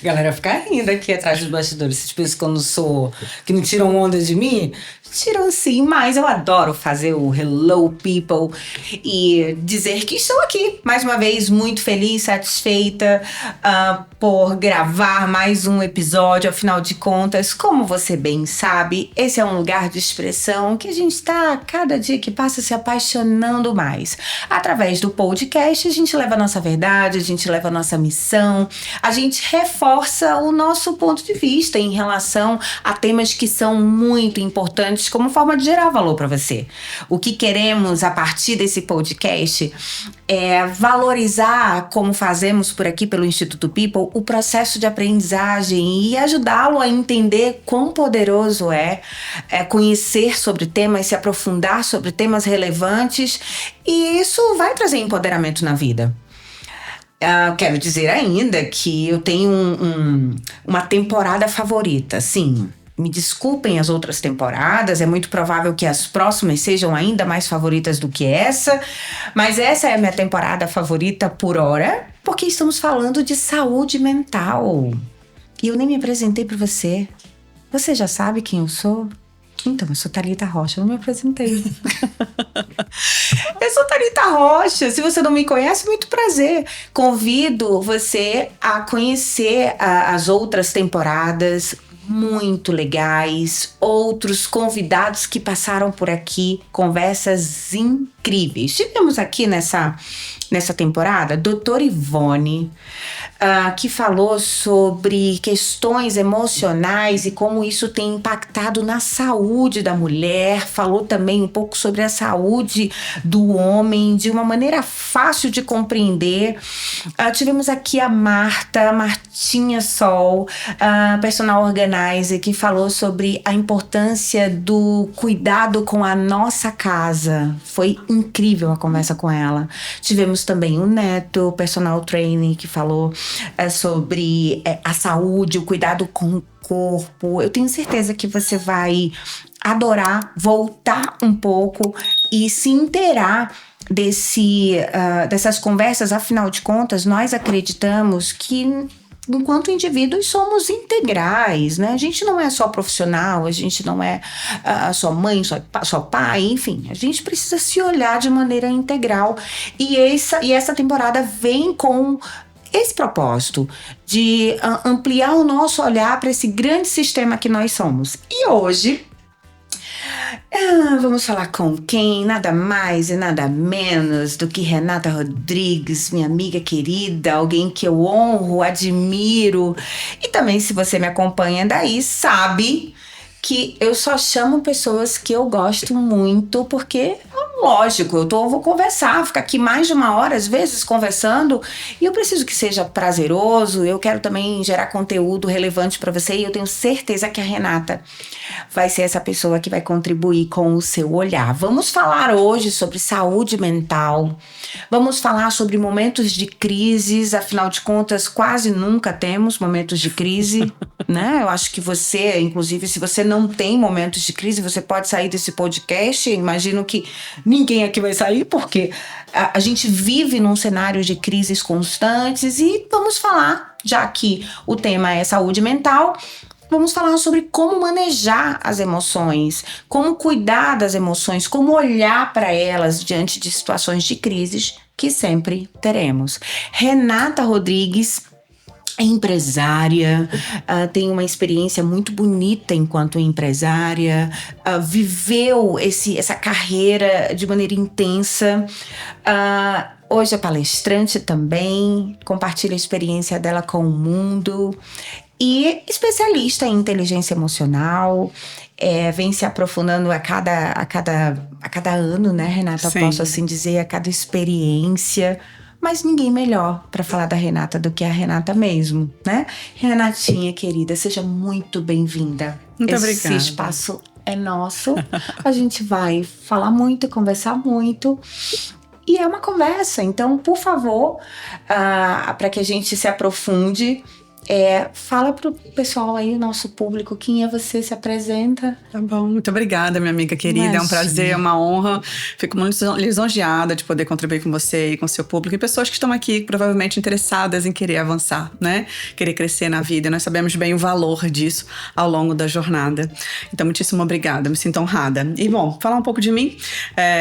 Galera fica rindo aqui atrás dos bastidores. Vocês pensam que eu não sou... que não tiram onda de mim? Tiram sim, mas eu adoro fazer o Hello People e dizer que estou aqui, mais uma vez, muito feliz, satisfeita por gravar mais um episódio. Afinal de contas, como você bem sabe, esse é um lugar de expressão que a gente está, cada dia que passa, se apaixonando mais. Através do podcast, a gente leva a nossa verdade, a gente leva a nossa missão, a gente reforça o nosso ponto de vista em relação a temas que são muito importantes como forma de gerar valor para você. O que queremos a partir desse podcast é valorizar, como fazemos por aqui pelo Instituto People, o processo de aprendizagem e ajudá-lo a entender quão poderoso é conhecer sobre temas, se aprofundar sobre temas relevantes, e isso vai trazer empoderamento na vida. Quero dizer ainda que eu tenho uma temporada favorita, sim. Me desculpem as outras temporadas, é muito provável que as próximas sejam ainda mais favoritas do que essa, mas essa é a minha temporada favorita por hora, porque estamos falando de saúde mental. E eu nem me apresentei para você. Você já sabe quem eu sou? Então, eu sou Thalita Rocha, eu não me apresentei. Eu sou Thalita Rocha, se você não me conhece, muito prazer. Convido você a conhecer as outras temporadas, muito legais, outros convidados que passaram por aqui, conversas incríveis. Tivemos aqui nessa temporada Doutora Ivone, que falou sobre questões emocionais e como isso tem impactado na saúde da mulher. Falou também um pouco sobre a saúde do homem de uma maneira fácil de compreender. Tivemos aqui a Martinha Sol, personal organizer, que falou sobre a importância do cuidado com a nossa casa. Foi incrível a conversa com ela. Tivemos também o Neto, personal trainer, que falou sobre a saúde, o cuidado com o corpo. Eu tenho certeza que você vai adorar voltar um pouco e se inteirar dessas conversas. Afinal de contas, nós acreditamos que enquanto indivíduos somos integrais, né? A gente não é só profissional, a gente não é só mãe, só pai, enfim. A gente precisa se olhar de maneira integral. E essa temporada vem com esse propósito de ampliar o nosso olhar para esse grande sistema que nós somos. E hoje vamos falar com quem? Nada mais e nada menos do que Renata Rodrigues, minha amiga querida, alguém que eu honro, admiro. E também, se você me acompanha daí, sabe que eu só chamo pessoas que eu gosto muito, porque, lógico, vou conversar, ficar aqui mais de uma hora, às vezes, conversando, e eu preciso que seja prazeroso. Eu quero também gerar conteúdo relevante para você, e eu tenho certeza que a Renata vai ser essa pessoa que vai contribuir com o seu olhar. Vamos falar hoje sobre saúde mental, vamos falar sobre momentos de crises. Afinal de contas, quase nunca temos momentos de crise, né? Eu acho que você, inclusive, se você não tem momentos de crise, você pode sair desse podcast. Imagino que ninguém aqui vai sair, porque a gente vive num cenário de crises constantes. E vamos falar, já que o tema é saúde mental, vamos falar sobre como manejar as emoções, como cuidar das emoções, como olhar para elas diante de situações de crises que sempre teremos. Renata Rodrigues é empresária, tem uma experiência muito bonita enquanto empresária, viveu essa carreira de maneira intensa. Hoje é palestrante também, compartilha a experiência dela com o mundo e especialista em inteligência emocional. Vem se aprofundando a cada ano, né, Renata? Sim. Posso assim dizer, a cada experiência. Mas ninguém melhor para falar da Renata do que a Renata mesmo, né? Renatinha, querida, seja muito bem-vinda. Muito Esse obrigada. espaço é nosso. A gente vai falar muito, conversar muito. E é uma conversa. Então, por favor, para que a gente se aprofunde, Fala pro pessoal aí, nosso público, quem é você, se apresenta. Tá bom, muito obrigada, minha amiga querida. Imagina. É um prazer, é uma honra. Fico muito lisonjeada de poder contribuir com você e com o seu público e pessoas que estão aqui provavelmente interessadas em querer avançar, né? Querer crescer na vida. E nós sabemos bem o valor disso ao longo da jornada. Então, muitíssimo obrigada, me sinto honrada. E bom, falar um pouco de mim,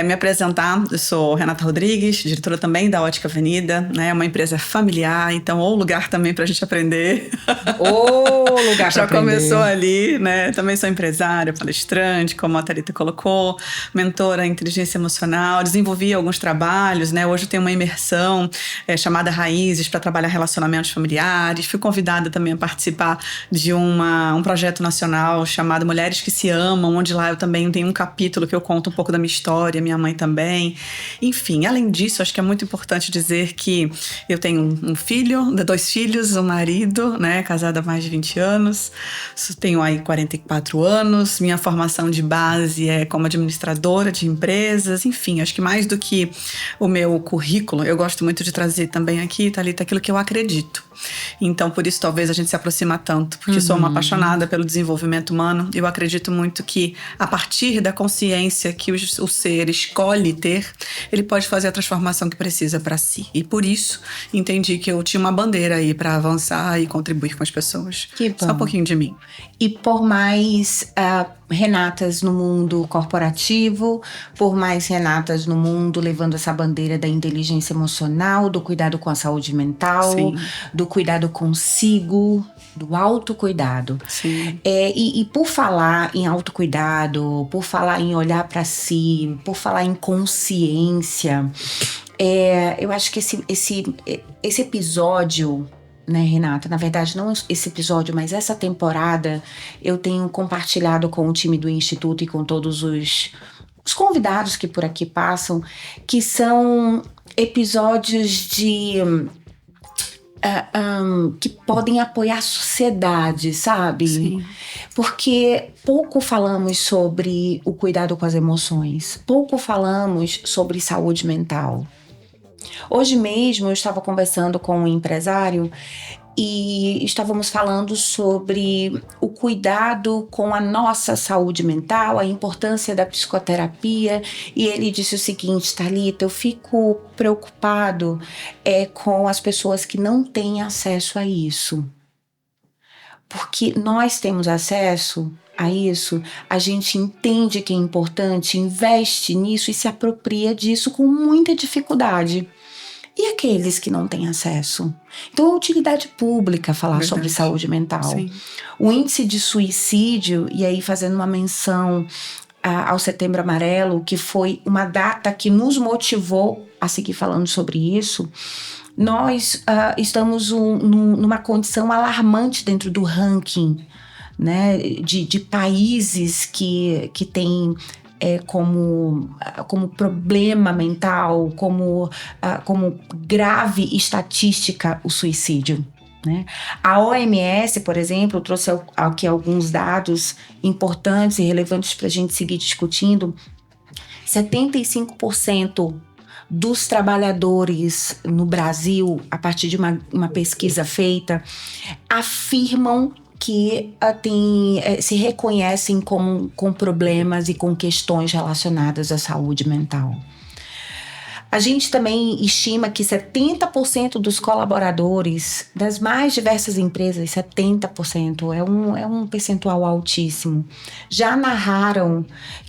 me apresentar. Eu sou Renata Rodrigues, diretora também da Ótica Avenida, né? É uma empresa familiar, então, ou lugar também pra gente aprender. Lugar Já pra aprender. começou ali, né? Também sou empresária, palestrante, como a Thalita colocou, mentora em inteligência emocional, desenvolvi alguns trabalhos, né? Hoje eu tenho uma imersão chamada Raízes para trabalhar relacionamentos familiares. Fui convidada também a participar de um projeto nacional chamado Mulheres que se Amam, onde lá eu também tenho um capítulo que eu conto um pouco da minha história, minha mãe também. Enfim, além disso, acho que é muito importante dizer que eu tenho um filho, 2 filhos, um marido, né, casada há mais de 20 anos, tenho aí 44 anos, minha formação de base é como administradora de empresas, enfim, acho que mais do que o meu currículo, eu gosto muito de trazer também aqui, Thalita, aquilo que eu acredito. Então, por isso, talvez a gente se aproxima tanto, porque sou uma apaixonada pelo desenvolvimento humano. Eu acredito muito que, a partir da consciência que o ser escolhe ter, ele pode fazer a transformação que precisa para si. E por isso, entendi que eu tinha uma bandeira aí para avançar e contribuir com as pessoas. Que bom. Só um pouquinho de mim. E por mais Renatas no mundo corporativo, por mais Renatas no mundo levando essa bandeira da inteligência emocional, do cuidado com a saúde mental, Sim. do cuidado consigo, do autocuidado. Sim. E por falar em autocuidado, por falar em olhar para si, por falar em consciência, eu acho que esse episódio, né, Renata? Na verdade, não esse episódio, mas essa temporada eu tenho compartilhado com o time do Instituto e com todos os convidados que por aqui passam, que são episódios que podem apoiar a sociedade, sabe? Sim. Porque pouco falamos sobre o cuidado com as emoções, pouco falamos sobre saúde mental. Hoje mesmo eu estava conversando com um empresário e estávamos falando sobre o cuidado com a nossa saúde mental, a importância da psicoterapia, e ele disse o seguinte: Thalita, eu fico preocupado com as pessoas que não têm acesso a isso. Porque nós temos acesso a isso, a gente entende que é importante, investe nisso e se apropria disso com muita dificuldade. E aqueles que não têm acesso? Então, é utilidade pública falar Verdade. sobre saúde mental. Sim. O índice de suicídio, e aí fazendo uma menção ao Setembro Amarelo, que foi uma data que nos motivou a seguir falando sobre isso, nós estamos numa condição alarmante dentro do ranking, né, de países que têm como problema mental, como grave estatística o suicídio, né? A OMS, por exemplo, trouxe aqui alguns dados importantes e relevantes para a gente seguir discutindo. 75% dos trabalhadores no Brasil, a partir de uma pesquisa feita, afirmam que se reconhecem com problemas e com questões relacionadas à saúde mental. A gente também estima que 70% dos colaboradores das mais diversas empresas, 70%, é um percentual altíssimo, já narraram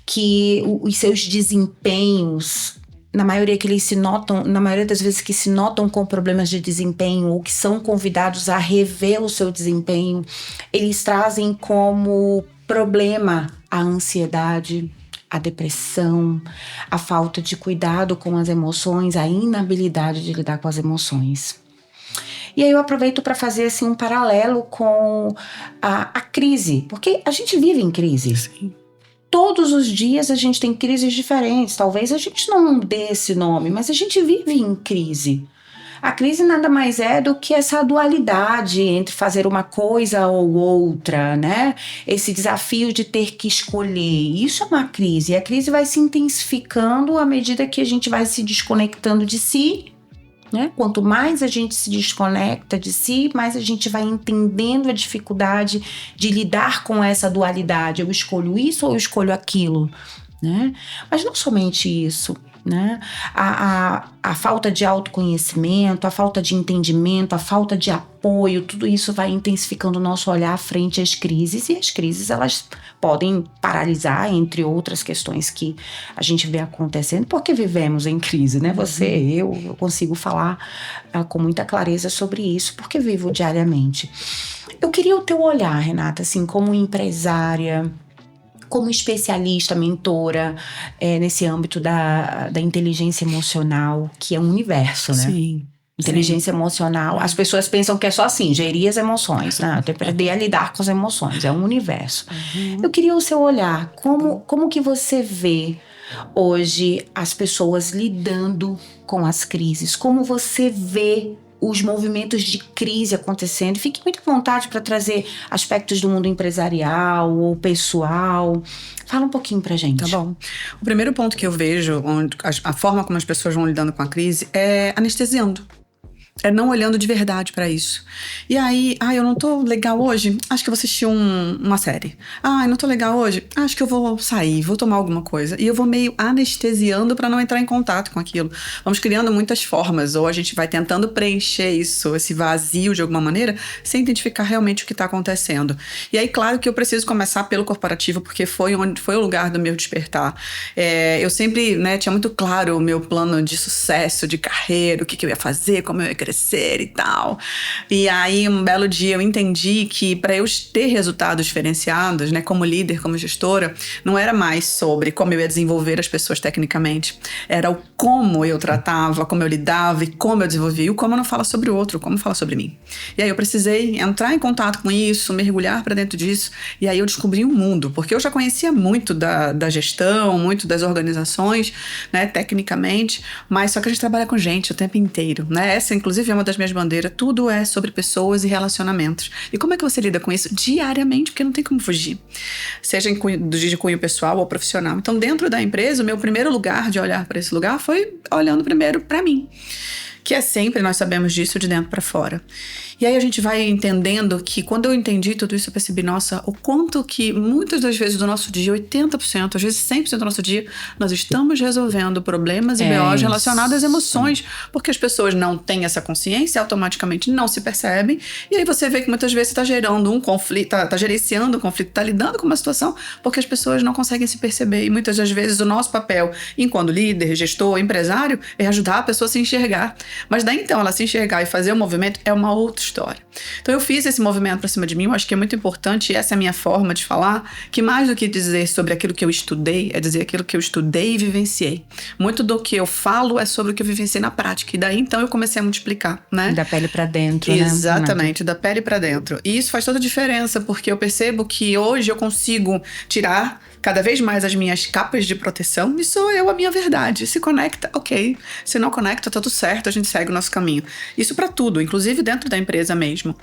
que os seus desempenhos, na maioria das vezes que se notam com problemas de desempenho ou que são convidados a rever o seu desempenho, eles trazem como problema a ansiedade, a depressão, a falta de cuidado com as emoções, a inabilidade de lidar com as emoções. E aí eu aproveito para fazer assim, um paralelo com a crise, porque a gente vive em crise. Sim. Todos os dias a gente tem crises diferentes. Talvez a gente não dê esse nome, mas a gente vive em crise. A crise nada mais é do que essa dualidade entre fazer uma coisa ou outra, né? Esse desafio de ter que escolher. Isso é uma crise. E a crise vai se intensificando à medida que a gente vai se desconectando de si né? Quanto mais a gente se desconecta de si, mais a gente vai entendendo a dificuldade de lidar com essa dualidade. Eu escolho isso ou eu escolho aquilo, né? Mas não somente isso, né? A falta de autoconhecimento, a falta de entendimento, a falta de apoio, tudo isso vai intensificando o nosso olhar frente às crises. E as crises, elas podem paralisar, entre outras questões que a gente vê acontecendo, porque vivemos em crise, né? Você, eu consigo falar com muita clareza sobre isso, porque vivo diariamente. Eu queria o teu olhar, Renata, assim, como empresária, como especialista, mentora, nesse âmbito da inteligência emocional, que é um universo, né? Sim. Inteligência emocional, as pessoas pensam que é só assim, gerir as emoções, né? Tem que aprender a lidar com as emoções, é um universo. Eu queria o seu olhar, como que você vê hoje as pessoas lidando com as crises? Como você vê os movimentos de crise acontecendo? Fique muito à vontade para trazer aspectos do mundo empresarial ou pessoal. Fala um pouquinho pra gente. Tá bom. O primeiro ponto que eu vejo, a forma como as pessoas vão lidando com a crise, é anestesiando. É não olhando de verdade pra isso. E aí, eu não tô legal hoje, acho que eu vou assistir uma série. Eu não tô legal hoje, acho que eu vou sair, vou tomar alguma coisa. E eu vou meio anestesiando pra não entrar em contato com aquilo. Vamos criando muitas formas, ou a gente vai tentando preencher isso, esse vazio de alguma maneira, sem identificar realmente o que tá acontecendo. E aí, claro que eu preciso começar pelo corporativo, porque foi o lugar do meu despertar. Eu sempre, tinha muito claro o meu plano de sucesso, de carreira, o que eu ia fazer, como eu ia crescer e tal. E aí, um belo dia, eu entendi que para eu ter resultados diferenciados, como líder, como gestora, não era mais sobre como eu ia desenvolver as pessoas tecnicamente. Era o como eu tratava, como eu lidava e como eu desenvolvia. E o como não fala sobre o outro, o como fala sobre mim. E aí eu precisei entrar em contato com isso, mergulhar para dentro disso. E aí eu descobri um mundo, porque eu já conhecia muito da gestão, muito das organizações, tecnicamente, mas só que a gente trabalha com gente o tempo inteiro, Essa, inclusive, é uma das minhas bandeiras. Tudo é sobre pessoas e relacionamentos. E como é que você lida com isso? Diariamente, porque não tem como fugir. Seja de cunho pessoal ou profissional. Então, dentro da empresa, o meu primeiro lugar de olhar para esse lugar foi olhando primeiro para mim. Que é sempre, nós sabemos disso, de dentro para fora. E aí a gente vai entendendo que quando eu entendi tudo isso, eu percebi, nossa, o quanto que muitas das vezes do nosso dia, 80%, às vezes 100% do nosso dia, nós estamos resolvendo problemas e BOs relacionados às emoções, porque as pessoas não têm essa consciência, automaticamente não se percebem, e aí você vê que muitas vezes está gerando um conflito, está gerenciando um conflito, está lidando com uma situação, porque as pessoas não conseguem se perceber, e muitas das vezes o nosso papel, enquanto líder, gestor, empresário, é ajudar a pessoa a se enxergar. Mas daí então ela se enxergar e fazer o movimento é uma outra história. Então eu fiz esse movimento pra cima de mim, eu acho que é muito importante, e essa é a minha forma de falar, que mais do que dizer sobre aquilo que eu estudei, é dizer aquilo que eu estudei e vivenciei. Muito do que eu falo é sobre o que eu vivenciei na prática, e daí então eu comecei a multiplicar, Da pele pra dentro, Exatamente, da pele pra dentro. E isso faz toda a diferença, porque eu percebo que hoje eu consigo tirar cada vez mais as minhas capas de proteção, e sou eu a minha verdade. Se conecta, ok. Se não conecta, tá tudo certo, a gente segue o nosso caminho. Isso pra tudo, inclusive dentro da empresa mesmo.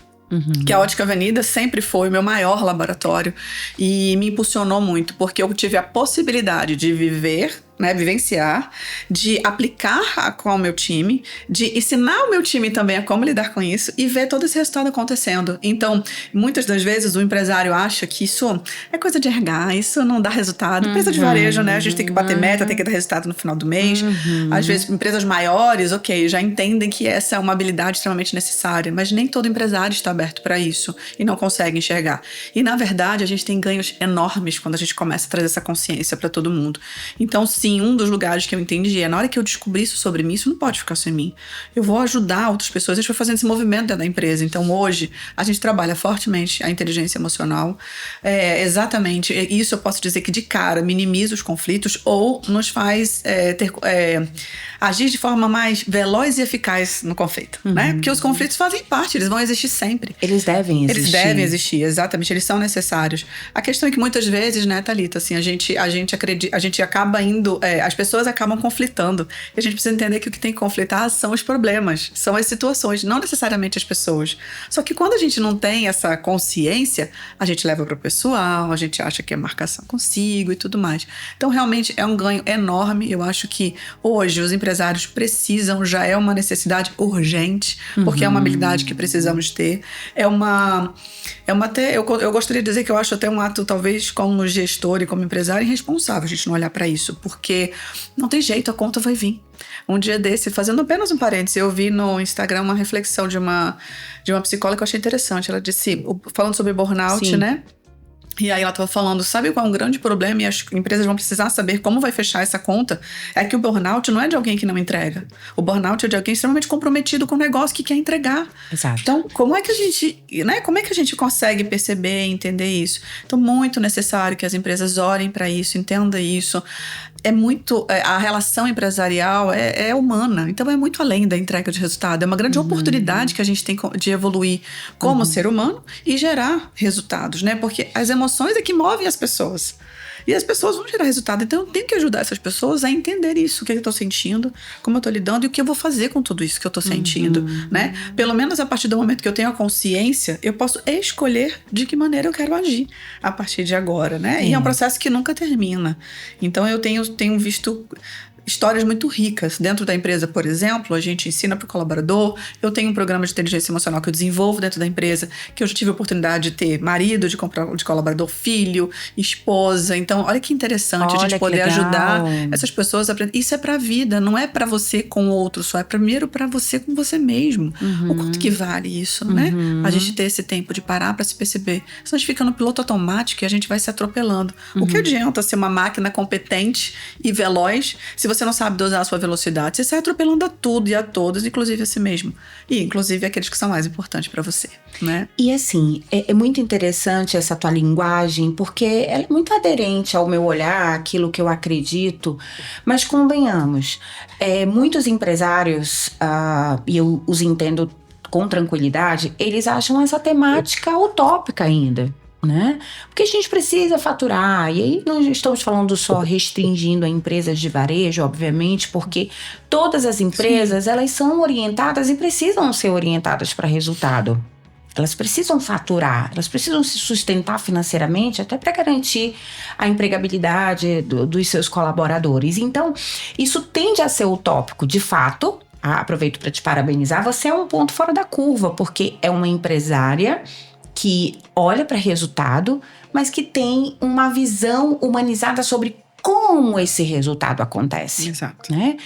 Que a Ótica Avenida sempre foi o meu maior laboratório e me impulsionou muito, porque eu tive a possibilidade de vivenciar, de aplicar com o meu time, de ensinar o meu time também a como lidar com isso e ver todo esse resultado acontecendo. Então, muitas das vezes o empresário acha que isso é coisa de RH, isso não dá resultado. Empresa de varejo, a gente tem que bater meta, tem que dar resultado no final do mês. Às vezes, empresas maiores, já entendem que essa é uma habilidade extremamente necessária, mas nem todo empresário está aberto para isso e não consegue enxergar. E, na verdade, a gente tem ganhos enormes quando a gente começa a trazer essa consciência para todo mundo. Então, sim, um dos lugares que eu entendi é, na hora que eu descobri isso sobre mim, isso não pode ficar sem mim. Eu vou ajudar outras pessoas, a gente vai fazendo esse movimento dentro da empresa. Então, hoje, a gente trabalha fortemente a inteligência emocional. Exatamente, isso eu posso dizer que de cara minimiza os conflitos ou nos faz agir de forma mais veloz e eficaz no conflito, Porque os conflitos fazem parte, eles vão existir sempre. Eles devem existir. Eles devem existir, exatamente, eles são necessários. A questão é que muitas vezes, Thalita, assim, a gente acaba indo isso, as pessoas acabam conflitando. E a gente precisa entender que o que tem que conflitar são os problemas, são as situações, não necessariamente as pessoas. Só que quando a gente não tem essa consciência, a gente leva para o pessoal, a gente acha que é marcação consigo e tudo mais. Então, realmente, é um ganho enorme. Eu acho que hoje os empresários precisam, já é uma necessidade urgente, porque é uma habilidade que precisamos ter. Eu gostaria de dizer que eu acho até um ato, talvez, como gestor e como empresário, irresponsável a gente não olhar para isso, porque não tem jeito, a conta vai vir. Um dia desse, fazendo apenas um parênteses, eu vi no Instagram uma reflexão de uma psicóloga que eu achei interessante. Ela disse, falando sobre burnout, Sim. né? E aí ela estava falando, sabe qual é um grande problema e as empresas vão precisar saber como vai fechar essa conta? É que o burnout não é de alguém que não entrega. O burnout é de alguém extremamente comprometido com o negócio que quer entregar. Exato. Então, como é que a gente consegue perceber e entender isso? Então, muito necessário que as empresas olhem para isso, entendam isso. A relação empresarial é humana, então é muito além da entrega de resultado. É uma grande oportunidade que a gente tem de evoluir como ser humano e gerar resultados, né? Porque as emoções é que movem as pessoas. E as pessoas vão gerar resultado. Então eu tenho que ajudar essas pessoas a entender isso, o que eu estou sentindo, como eu estou lidando e o que eu vou fazer com tudo isso que eu estou sentindo, né? Pelo menos a partir do momento que eu tenho a consciência, eu posso escolher de que maneira eu quero agir a partir de agora, né? E é um processo que nunca termina. Então eu tenho visto histórias muito ricas. Dentro da empresa, por exemplo, a gente ensina para o colaborador. Eu tenho um programa de inteligência emocional que eu desenvolvo dentro da empresa, que eu já tive a oportunidade de ter marido de colaborador, filho, esposa. Então, olha que interessante a gente poder ajudar essas pessoas a aprender. Isso é para a vida, não é para você com o outro só, é primeiro para você com você mesmo. O quanto que vale isso, né? A gente ter esse tempo de parar para se perceber. Senão a gente fica no piloto automático e a gente vai se atropelando. O que adianta ser uma máquina competente e veloz se você não sabe dosar a sua velocidade? Você sai atropelando a tudo e a todos, inclusive a si mesmo. E inclusive aqueles que são mais importantes para você, né? E assim, é muito interessante essa tua linguagem, porque ela é muito aderente ao meu olhar, aquilo que eu acredito. Mas convenhamos, muitos empresários, e eu os entendo com tranquilidade, eles acham essa temática utópica ainda. Né? Porque a gente precisa faturar, e aí não estamos falando só restringindo a empresas de varejo, obviamente, porque todas as empresas, elas são orientadas e precisam ser orientadas para resultado. Elas precisam faturar, elas precisam se sustentar financeiramente até para garantir a empregabilidade dos seus colaboradores. Então, isso tende a ser utópico, de fato. Aproveito para te parabenizar, você é um ponto fora da curva, porque é uma empresária que olha para resultado, mas que tem uma visão humanizada sobre como esse resultado acontece. Exato. Né?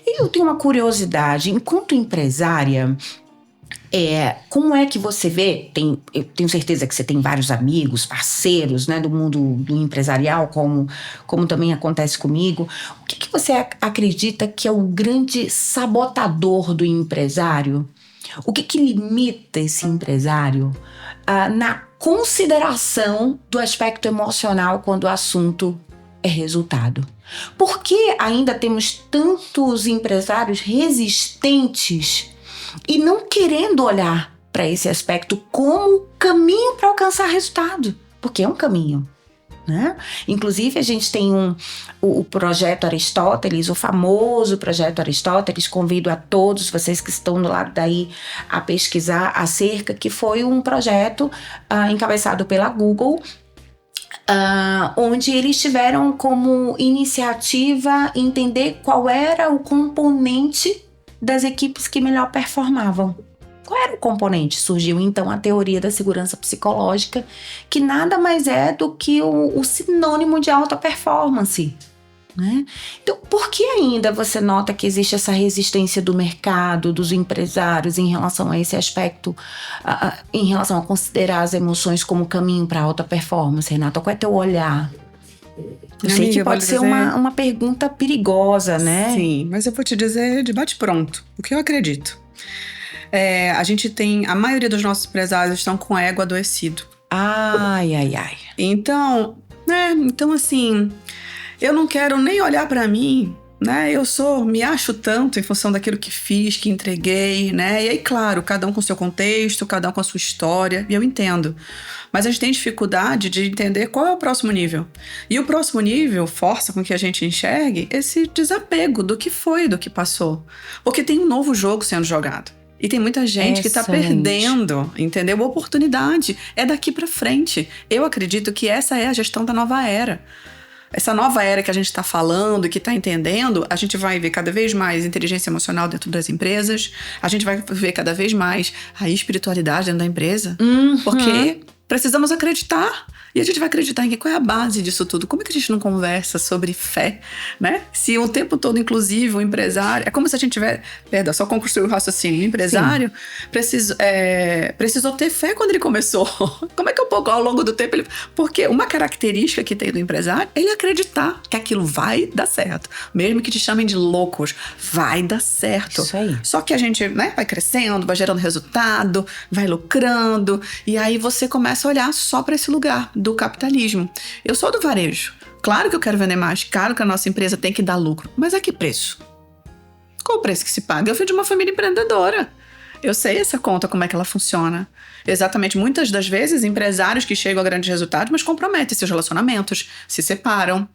E eu tenho uma curiosidade, enquanto empresária, como é que você vê, eu tenho certeza que você tem vários amigos, parceiros, né, do mundo do empresarial, como também acontece comigo. O que você acredita que é o grande sabotador do empresário? O que limita esse empresário na consideração do aspecto emocional quando o assunto é resultado? Por que ainda temos tantos empresários resistentes e não querendo olhar para esse aspecto como caminho para alcançar resultado? Porque é um caminho. Né? Inclusive, a gente tem o projeto Aristóteles, o famoso projeto Aristóteles. Convido a todos vocês que estão do lado daí a pesquisar acerca, que foi um projeto encabeçado pela Google, onde eles tiveram como iniciativa entender qual era o componente das equipes que melhor performavam. Qual era o componente? Surgiu então a teoria da segurança psicológica, que nada mais é do que o sinônimo de alta performance. Né? Então, por que ainda você nota que existe essa resistência do mercado, dos empresários em relação a esse aspecto, em relação a considerar as emoções como caminho para alta performance, Renata? Qual é teu olhar? Eu sei que pode ser uma pergunta perigosa, né? Sim, mas eu vou te dizer de bate-pronto o que eu acredito. A gente tem, a maioria dos nossos empresários estão com ego adoecido. Ai. Então assim, eu não quero nem olhar pra mim né? Me acho tanto em função daquilo que fiz, que entreguei, né? E aí, claro, cada um com o seu contexto, cada um com a sua história, e eu entendo. Mas a gente tem dificuldade de entender qual é o próximo nível. E o próximo nível força com que a gente enxergue esse desapego do que foi, do que passou. Porque tem um novo jogo sendo jogado. E tem muita gente que tá perdendo, entendeu? A oportunidade é daqui pra frente. Eu acredito que essa é a gestão da nova era. Essa nova era que a gente está falando e que está entendendo, a gente vai ver cada vez mais inteligência emocional dentro das empresas, a gente vai ver cada vez mais a espiritualidade dentro da empresa, porque precisamos acreditar. E a gente vai acreditar em qual é a base disso tudo. Como é que a gente não conversa sobre fé, né? Se o tempo todo, inclusive, o empresário... É como se a gente tivesse... Perdão, só concluir o raciocínio. O empresário precisou ter fé quando ele começou. Como é que ao longo do tempo... Porque uma característica que tem do empresário é ele acreditar que aquilo vai dar certo. Mesmo que te chamem de loucos, vai dar certo. Isso aí. Só que a gente, né, vai crescendo, vai gerando resultado, vai lucrando. E aí você começa a olhar só para esse lugar do capitalismo. Eu sou do varejo. Claro que eu quero vender mais, claro que a nossa empresa tem que dar lucro. Mas a que preço? Qual o preço que se paga? Eu fui de uma família empreendedora. Eu sei essa conta, como é que ela funciona. Exatamente, muitas das vezes, empresários que chegam a grandes resultados, mas comprometem seus relacionamentos, se separam,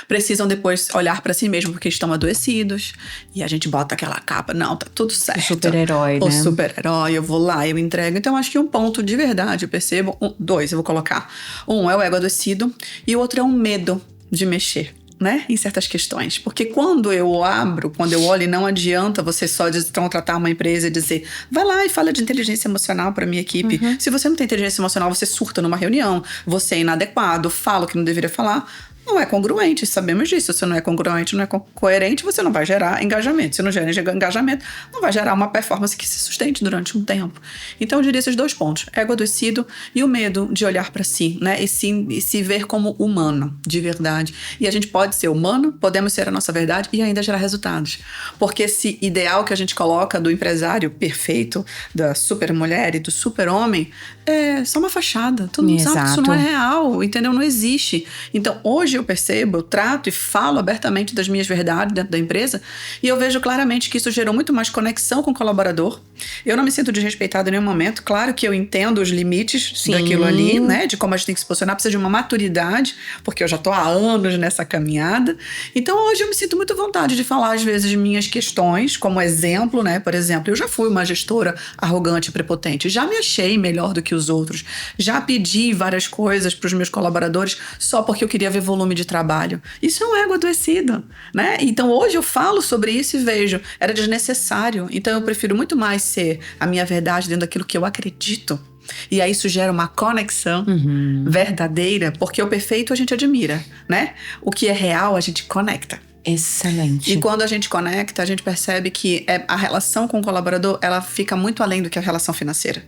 precisam depois olhar pra si mesmo porque estão adoecidos. E a gente bota aquela capa, não, tá tudo certo. O super-herói, né? O super-herói, eu vou lá, eu entrego. Então, acho que um ponto de verdade, eu percebo, dois eu vou colocar. Um é o ego adoecido e o outro é um medo de mexer, né, em certas questões. Porque quando eu olho, não adianta você só contratar uma empresa e dizer, vai lá e fala de inteligência emocional para minha equipe. Se você não tem inteligência emocional, você surta numa reunião, você é inadequado, fala o que não deveria falar. Não é congruente, sabemos disso. Se não é congruente, não é coerente, você não vai gerar engajamento. Se não gera engajamento, não vai gerar uma performance que se sustente durante um tempo. Então, eu diria esses dois pontos. Ego adoecido e o medo de olhar para si, né? E se ver como humano, de verdade. E a gente pode ser humano, podemos ser a nossa verdade e ainda gerar resultados. Porque esse ideal que a gente coloca do empresário perfeito, da super mulher e do super homem, é só uma fachada. Todo mundo sabe que isso não é real, entendeu? Não existe. Então, hoje eu percebo, eu trato e falo abertamente das minhas verdades dentro da empresa e eu vejo claramente que isso gerou muito mais conexão com o colaborador. Eu não me sinto desrespeitada em nenhum momento. Claro que eu entendo os limites daquilo ali, né? De como a gente tem que se posicionar. Precisa de uma maturidade, porque eu já tô há anos nessa caminhada. Então, hoje eu me sinto muito à vontade de falar, às vezes, minhas questões, como exemplo, né? Por exemplo, eu já fui uma gestora arrogante e prepotente. Já me achei melhor do que os outros. Já pedi várias coisas para os meus colaboradores só porque eu queria ver volume de trabalho. Isso é um ego adoecido, né? Então, hoje eu falo sobre isso e vejo, era desnecessário. Então, eu prefiro muito mais ser a minha verdade dentro daquilo que eu acredito. E aí isso gera uma conexão verdadeira, porque o perfeito a gente admira, né? O que é real a gente conecta. Excelente. E quando a gente conecta, a gente percebe que a relação com o colaborador, ela fica muito além do que a relação financeira.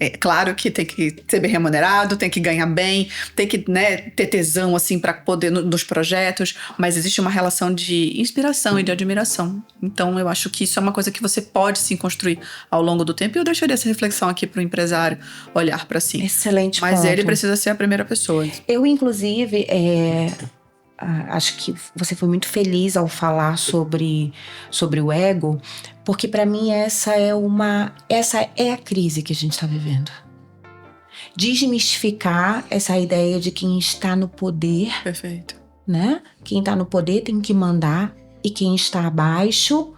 É claro que tem que ser bem remunerado, tem que ganhar bem, tem que, né, ter tesão assim para poder nos projetos, mas existe uma relação de inspiração e de admiração. Então eu acho que isso é uma coisa que você pode sim construir ao longo do tempo e eu deixaria essa reflexão aqui para o empresário olhar para si. Excelente mas ponto. Ele precisa ser a primeira pessoa. Eu, inclusive, acho que você foi muito feliz ao falar sobre o ego, porque para mim essa é a crise que a gente está vivendo. Desmistificar essa ideia de quem está no poder. Perfeito. Né? Quem está no poder tem que mandar e quem está abaixo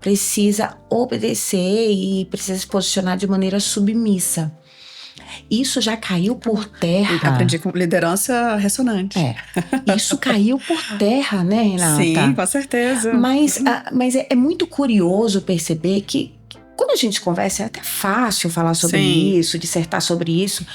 precisa obedecer e precisa se posicionar de maneira submissa. Isso já caiu por terra. Aprendi com liderança ressonante. Isso caiu por terra, né, Renata? Sim, com certeza. Mas é muito curioso perceber que quando a gente conversa é até fácil falar sobre isso, dissertar sobre isso,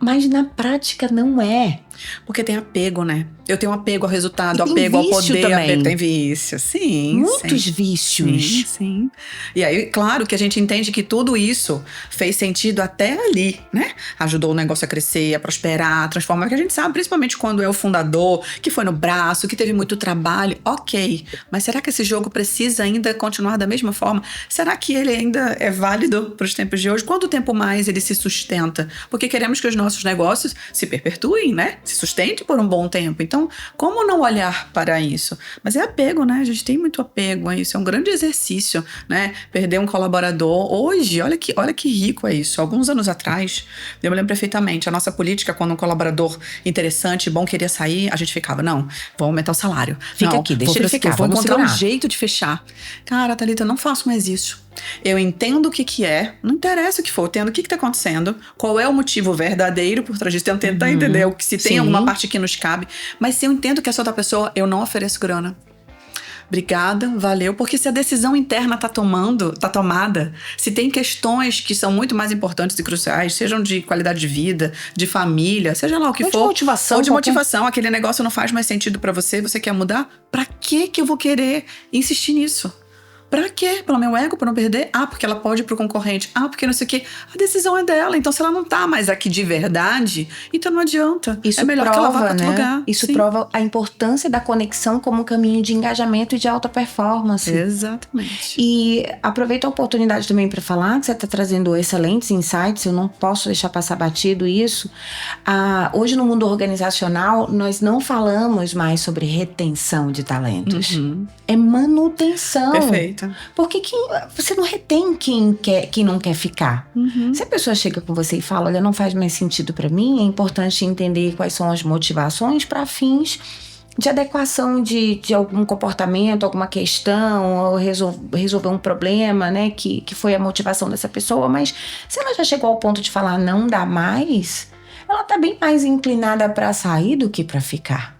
mas na prática não é. Porque tem apego, né? Eu tenho apego ao resultado, apego ao poder, apego, tem vício. Sim, muitos vícios. Sim. E aí, claro que a gente entende que tudo isso fez sentido até ali, né? Ajudou o negócio a crescer, a prosperar, a transformar. Porque a gente sabe, principalmente quando é o fundador, que foi no braço, que teve muito trabalho. Ok, mas será que esse jogo precisa ainda continuar da mesma forma? Será que ele ainda é válido para os tempos de hoje? Quanto tempo mais ele se sustenta? Porque queremos que os nossos negócios se perpetuem, né? se sustente por um bom tempo. Então, como não olhar para isso? Mas é apego, né? A gente tem muito apego a isso. É um grande exercício, né? Perder um colaborador. Hoje, olha que rico é isso. Alguns anos atrás, eu me lembro perfeitamente, a nossa política, quando um colaborador interessante, bom, queria sair, a gente ficava, não, vou aumentar o salário. Fica aqui, deixa ele ficar, vou vamos encontrar um segurar. jeito de fechar. Cara, Thalita, eu não faço mais isso. Eu entendo o que é, não interessa o que for, eu entendo o que tá acontecendo, qual é o motivo verdadeiro por trás disso, eu tentar entender o que se tem alguma parte que nos cabe, mas se eu entendo que essa outra pessoa, eu não ofereço grana. Obrigada, valeu, porque se a decisão interna tá tomada, se tem questões que são muito mais importantes e cruciais, sejam de qualidade de vida, de família, seja lá o que Ou de for. motivação, ou de qualquer- motivação, aquele negócio não faz mais sentido pra você, você quer mudar? Pra que eu vou querer insistir nisso? Pra quê? Pelo meu ego, pra não perder? Ah, porque ela pode ir pro concorrente. Ah, porque não sei o quê. A decisão é dela. Então, se ela não tá mais aqui de verdade, então não adianta. Isso é melhor prova, que ela vá pra outro né? lugar. Isso Sim. prova a importância da conexão como um caminho de engajamento e de alta performance. Exatamente. E aproveito a oportunidade também para falar que você está trazendo excelentes insights, eu não posso deixar passar batido isso. Hoje no mundo organizacional, nós não falamos mais sobre retenção de talentos. É manutenção. Perfeito. Porque você não retém quem não quer ficar. Se a pessoa chega com você e fala, olha, não faz mais sentido para mim, é importante entender quais são as motivações para fins de adequação de algum comportamento, alguma questão, ou resolver um problema, né, que foi a motivação dessa pessoa. Mas se ela já chegou ao ponto de falar não dá mais, ela tá bem mais inclinada para sair do que para ficar,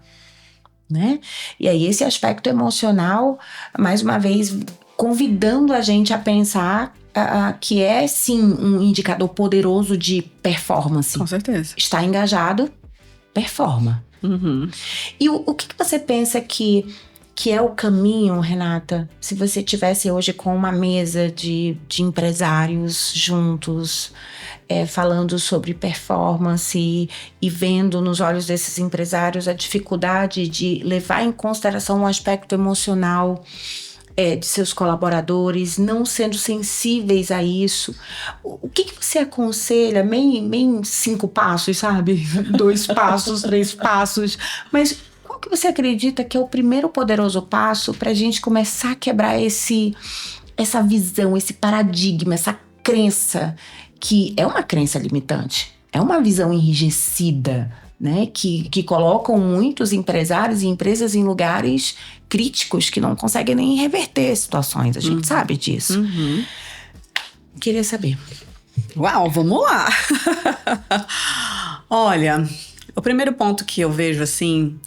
né? E aí esse aspecto emocional, mais uma vez, convidando a gente a pensar que é sim um indicador poderoso de performance. Com certeza. Está engajado, performa. E o que você pensa que é o caminho, Renata, se você tivesse hoje com uma mesa de empresários juntos, falando sobre performance e vendo nos olhos desses empresários a dificuldade de levar em consideração o aspecto emocional de seus colaboradores, não sendo sensíveis a isso. O que você aconselha? Meio 5 passos, sabe? 2 passos, 3 passos. Mas qual que você acredita que é o primeiro poderoso passo para a gente começar a quebrar essa visão, esse paradigma, essa crença, que é uma crença limitante, é uma visão enrijecida, né, que colocam muitos empresários e empresas em lugares críticos que não conseguem nem reverter situações. A gente sabe disso. Queria saber. Uau, vamos lá! Olha, o primeiro ponto que eu vejo assim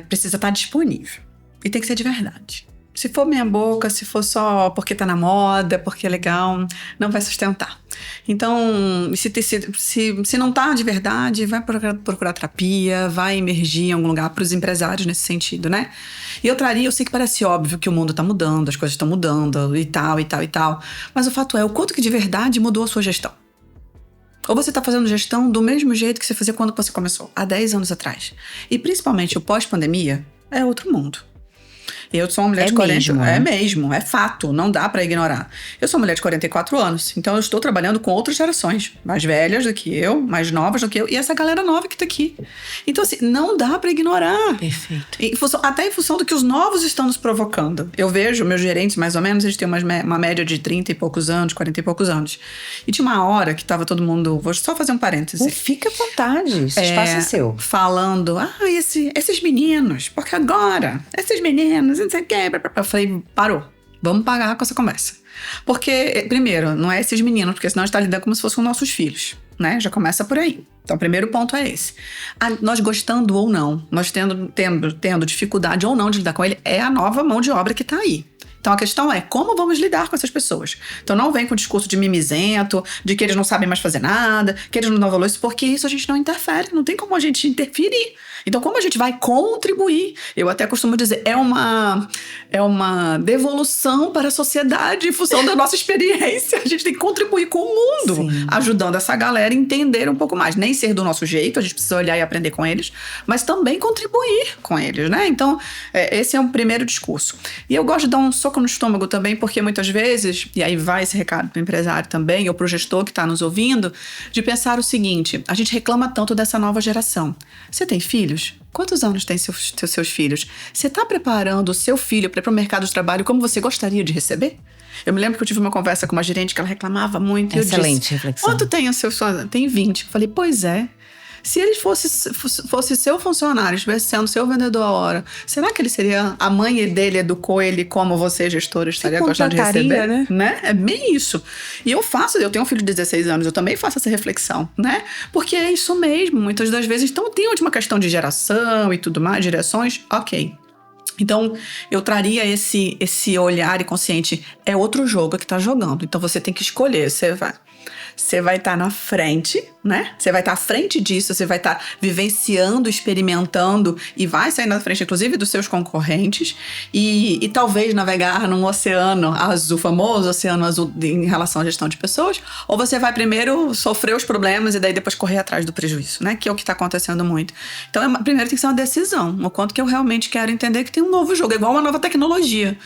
precisa estar disponível. E tem que ser de verdade. Se for meia boca, se for só porque tá na moda, porque é legal, não vai sustentar. Então, se não tá de verdade, vai procurar terapia, vai emergir em algum lugar para os empresários nesse sentido, né? E eu sei que parece óbvio que o mundo tá mudando, as coisas estão mudando e tal, mas o fato é, o quanto que de verdade mudou a sua gestão? Ou você tá fazendo gestão do mesmo jeito que você fazia quando você começou, há 10 anos atrás. E principalmente o pós-pandemia é outro mundo. Eu sou uma mulher de 40... mesmo, né? É mesmo, é fato, não dá pra ignorar. Eu sou uma mulher de 44 anos, então eu estou trabalhando com outras gerações, mais velhas do que eu, mais novas do que eu, e essa galera nova que tá aqui. Então, assim, não dá pra ignorar. Perfeito. Até em função do que os novos estão nos provocando. Eu vejo meus gerentes, mais ou menos, eles têm uma média de 30 e poucos anos, 40 e poucos anos. E tinha uma hora que tava todo mundo... Vou só fazer um parêntese. Fica à vontade, esse espaço é seu. Falando, esses meninos, porque agora, esses meninos, não sei o quê. Eu falei, parou, vamos parar com essa conversa. Porque, primeiro, não é esses meninos, porque senão a gente tá lidando como se fossem nossos filhos, né? Já começa por aí. Então, o primeiro ponto é esse. Nós gostando ou não, nós tendo dificuldade ou não de lidar com ele, é a nova mão de obra que tá aí. Então, a questão é como vamos lidar com essas pessoas. Então, não vem com o discurso de mimizento, de que eles não sabem mais fazer nada, que eles não dão valor, porque isso a gente não interfere, não tem como a gente interferir. Então, como a gente vai contribuir? Eu até costumo dizer, é uma devolução para a sociedade em função da nossa experiência. A gente tem que contribuir com o mundo, Sim. ajudando essa galera a entender um pouco mais. Nem ser do nosso jeito, a gente precisa olhar e aprender com eles, mas também contribuir com eles, né? Então, esse é o primeiro discurso. E eu gosto de dar um soco soco no estômago também, porque muitas vezes, e aí vai esse recado pro empresário também, ou pro gestor que está nos ouvindo, de pensar o seguinte: a gente reclama tanto dessa nova geração. Você tem filhos? Quantos anos tem seus filhos? Você está preparando o seu filho para ir para o mercado de trabalho como você gostaria de receber? Eu me lembro que eu tive uma conversa com uma gerente que ela reclamava muito. Excelente e eu disse, reflexão. quanto tem o seu? Tem 20. Eu falei, pois é. Se ele fosse seu funcionário, estivesse sendo seu vendedor a hora, será que ele seria... A mãe dele educou ele como você, gestora, estaria gostando de receber? Né? É bem isso. E eu tenho um filho de 16 anos, eu também faço essa reflexão, né? Porque é isso mesmo, muitas das vezes. Então, tem uma questão de geração e tudo mais, direções, ok. Então, eu traria esse olhar consciente. É outro jogo que tá jogando. Então, você tem que escolher. Você vai estar na frente, né? Você vai estar à frente disso, você vai estar vivenciando, experimentando e vai sair na frente, inclusive, dos seus concorrentes e talvez navegar num oceano azul, famoso oceano azul em relação à gestão de pessoas, ou você vai primeiro sofrer os problemas e daí depois correr atrás do prejuízo, né? Que é o que está acontecendo muito. Então, primeiro tem que ser uma decisão, o quanto que eu realmente quero entender que tem um novo jogo, é igual uma nova tecnologia.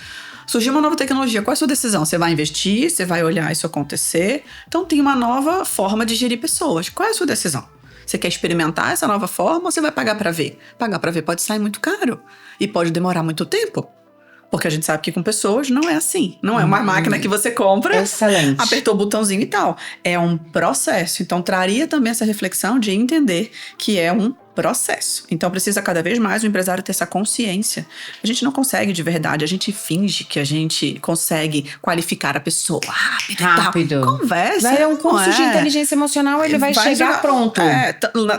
Surgiu uma nova tecnologia, qual é a sua decisão? Você vai investir, você vai olhar isso acontecer. Então tem uma nova forma de gerir pessoas. Qual é a sua decisão? Você quer experimentar essa nova forma ou você vai pagar para ver? Pagar para ver pode sair muito caro e pode demorar muito tempo. Porque a gente sabe que com pessoas não é assim. Não é uma máquina que você compra, excelente, apertou o botãozinho e tal. É um processo. Então traria também essa reflexão de entender que é um processo. Então precisa cada vez mais o empresário ter essa consciência. A gente não consegue de verdade, a gente finge que a gente consegue qualificar a pessoa rápido. Conversa. Vai um curso de inteligência emocional, ele vai chegar pronto.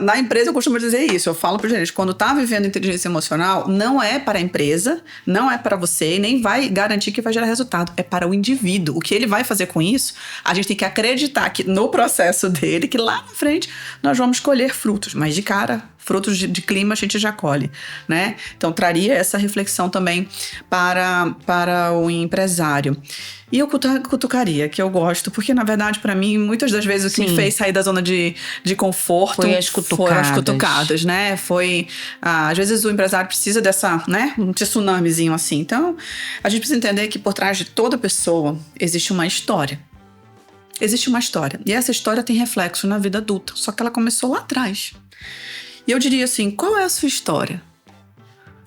Na empresa eu costumo dizer isso, eu falo pro gerente, quando tá vivendo inteligência emocional, não é para a empresa, não é para você, nem vai garantir que vai gerar resultado, é para o indivíduo. O que ele vai fazer com isso, a gente tem que acreditar que no processo dele, que lá na frente nós vamos colher frutos, mas de cara, frutos de clima a gente já colhe, né? Então, traria essa reflexão também para o empresário. E eu cutucaria, que eu gosto, porque, na verdade, para mim, muitas das vezes o que me fez sair da zona de conforto foram as cutucadas, né? Às vezes o empresário precisa dessa, né? Um tsunamizinho assim. Então, a gente precisa entender que por trás de toda pessoa existe uma história. Existe uma história. E essa história tem reflexo na vida adulta, só que ela começou lá atrás. E eu diria assim, qual é a sua história?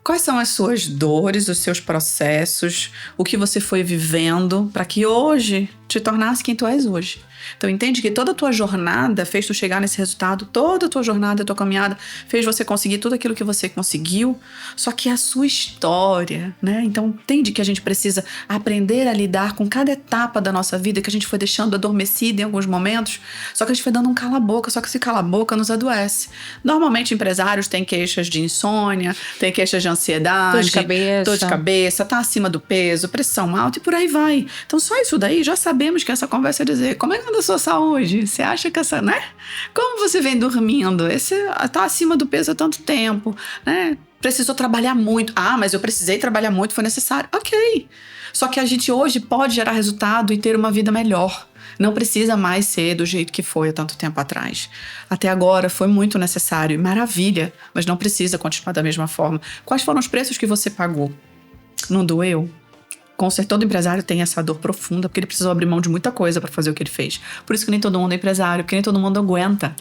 Quais são as suas dores, os seus processos, o que você foi vivendo para que hoje te tornasse quem tu és hoje? Então entende que toda a tua jornada fez tu chegar nesse resultado, toda a tua jornada, a tua caminhada fez você conseguir tudo aquilo que você conseguiu, só que é a sua história, né? Então entende que a gente precisa aprender a lidar com cada etapa da nossa vida que a gente foi deixando adormecida em alguns momentos, só que a gente foi dando um cala-boca, só que esse cala-boca nos adoece. Normalmente empresários têm queixas de insônia, têm queixas de ansiedade, dor de cabeça, tá acima do peso, pressão alta e por aí vai. Então só isso daí já sabemos que essa conversa é dizer, como é que anda a sua saúde? Você acha que essa, né? Como você vem dormindo? Esse tá acima do peso há tanto tempo, né? Precisou trabalhar muito. Ah, mas eu precisei trabalhar muito, foi necessário. Ok. Só que a gente hoje pode gerar resultado e ter uma vida melhor. Não precisa mais ser do jeito que foi há tanto tempo atrás. Até agora foi muito necessário, maravilha, mas não precisa continuar da mesma forma. Quais foram os preços que você pagou? Não doeu? Todo empresário tem essa dor profunda, porque ele precisou abrir mão de muita coisa para fazer o que ele fez. Por isso que nem todo mundo é empresário, porque nem todo mundo aguenta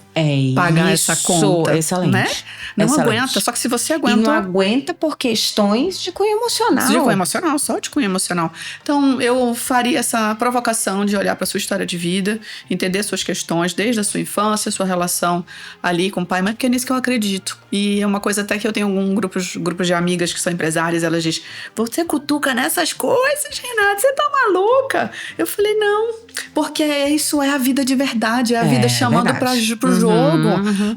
pagar essa conta. Excelente. Né? Não excelente. Aguenta, só que se você aguenta... E não aguenta por questões de cunho emocional. De cunho emocional, só de cunho emocional. Então, eu faria essa provocação de olhar para sua história de vida, entender suas questões, desde a sua infância, sua relação ali com o pai e mãe, porque é nisso que eu acredito. E é uma coisa até que eu tenho alguns grupos de amigas que são empresárias, elas dizem, você cutuca nessas coisas, Renata, você tá maluca? Eu falei, não, porque isso é a vida de verdade, é a vida chamando pro jogo.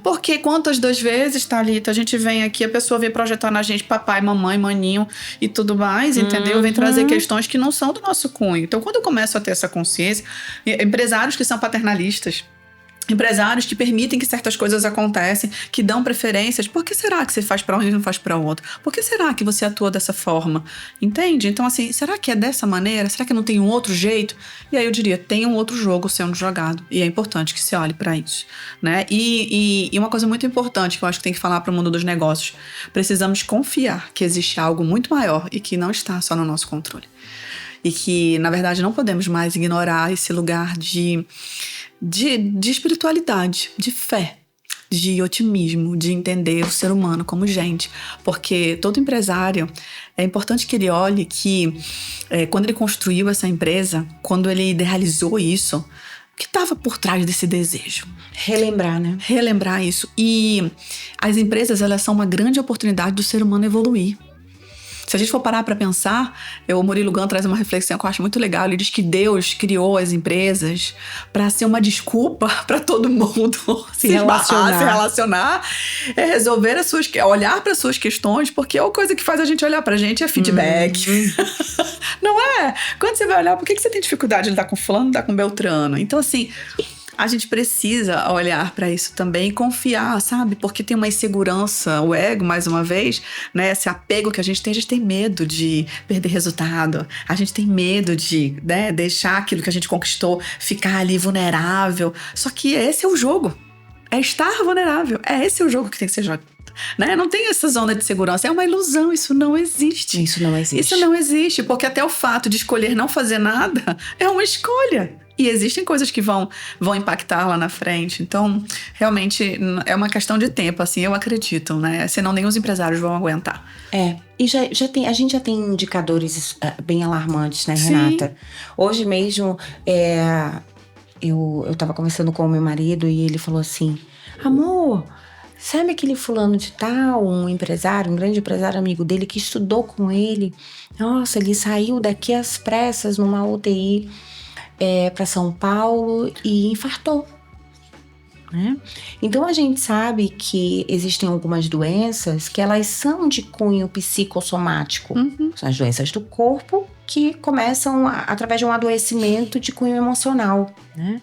Porque quantas das vezes, Thalita, a gente vem aqui, a pessoa vem projetar na gente papai, mamãe, maninho e tudo mais, entendeu? Vem trazer questões que não são do nosso cunho. Então, quando eu começo a ter essa consciência, empresários que são paternalistas, empresários que permitem que certas coisas acontecem, que dão preferências. Por que será que você faz para um e não faz para outro? Por que será que você atua dessa forma? Entende? Então, assim, será que é dessa maneira? Será que não tem um outro jeito? E aí eu diria, tem um outro jogo sendo jogado. E é importante que se olhe para isso, né? E uma coisa muito importante que eu acho que tem que falar para o mundo dos negócios. Precisamos confiar que existe algo muito maior e que não está só no nosso controle. e que, na verdade, não podemos mais ignorar esse lugar de espiritualidade, de fé, de otimismo, de entender o ser humano como gente. Porque todo empresário, é importante que ele olhe que quando ele construiu essa empresa, quando ele idealizou isso, o que estava por trás desse desejo? Relembrar, né? Relembrar isso. E as empresas, elas são uma grande oportunidade do ser humano evoluir. Se a gente for parar para pensar, o Murilo Gun traz uma reflexão que eu acho muito legal. Ele diz que Deus criou as empresas para ser uma desculpa para todo mundo se relacionar, resolver olhar para as suas questões, porque a coisa que faz a gente olhar para a gente é feedback. Não é? Quando você vai olhar, por que você tem dificuldade de lidar com fulano, lidar com Beltrano? Então, assim, a gente precisa olhar para isso também e confiar, sabe? Porque tem uma insegurança, o ego, mais uma vez, né? Esse apego que a gente tem medo de perder resultado, a gente tem medo de, né, deixar aquilo que a gente conquistou ficar ali vulnerável. Só que esse é o jogo, é estar vulnerável, esse é o jogo que tem que ser jogado. Né? Não tem essa zona de segurança, é uma ilusão, isso não existe. Isso não existe. Isso não existe, porque até o fato de escolher não fazer nada é uma escolha. E existem coisas que vão impactar lá na frente. Então, realmente, é uma questão de tempo, assim, eu acredito, né? Senão nem os empresários vão aguentar. E a gente já tem indicadores bem alarmantes, né, Renata? Sim. Hoje mesmo, eu tava conversando com o meu marido e ele falou assim: amor, sabe aquele fulano de tal, um empresário, um grande empresário amigo dele que estudou com ele? Nossa, ele saiu daqui às pressas numa UTI para São Paulo e infartou, né? Então a gente sabe que existem algumas doenças que elas são de cunho psicossomático. São as doenças do corpo que começam através de um adoecimento de cunho emocional, né?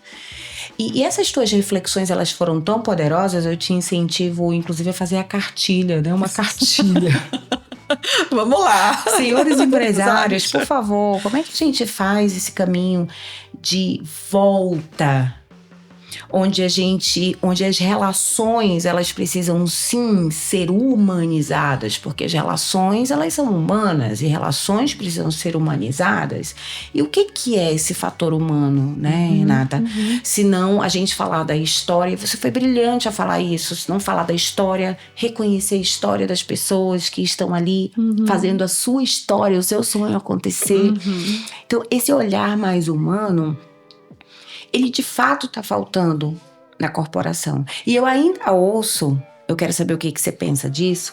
E essas tuas reflexões, elas foram tão poderosas, eu te incentivo, inclusive, a fazer a cartilha, né? Uma cartilha. Vamos lá. Senhores empresários, por favor, como é que a gente faz esse caminho de volta? Onde as relações, elas precisam sim ser humanizadas, porque as relações, elas são humanas e relações precisam ser humanizadas. E o que é esse fator humano, né, Renata? Se não a gente falar da história, você foi brilhante a falar isso, se não falar da história, reconhecer a história das pessoas que estão ali fazendo a sua história, o seu sonho acontecer. Então, esse olhar mais humano, ele de fato está faltando na corporação. E eu ainda ouço, eu quero saber o que você pensa disso,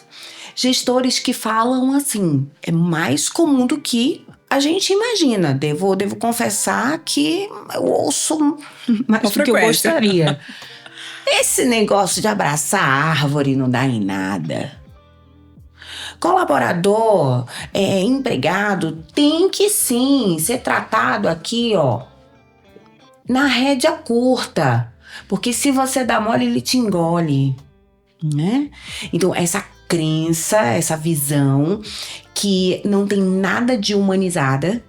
gestores que falam assim, é mais comum do que a gente imagina. Devo confessar que eu ouço mais do que eu gostaria. Esse negócio de abraçar a árvore não dá em nada. Colaborador, empregado, tem que sim ser tratado aqui, na rédea curta, porque se você dá mole, ele te engole, né? Então, essa crença, essa visão que não tem nada de humanizada,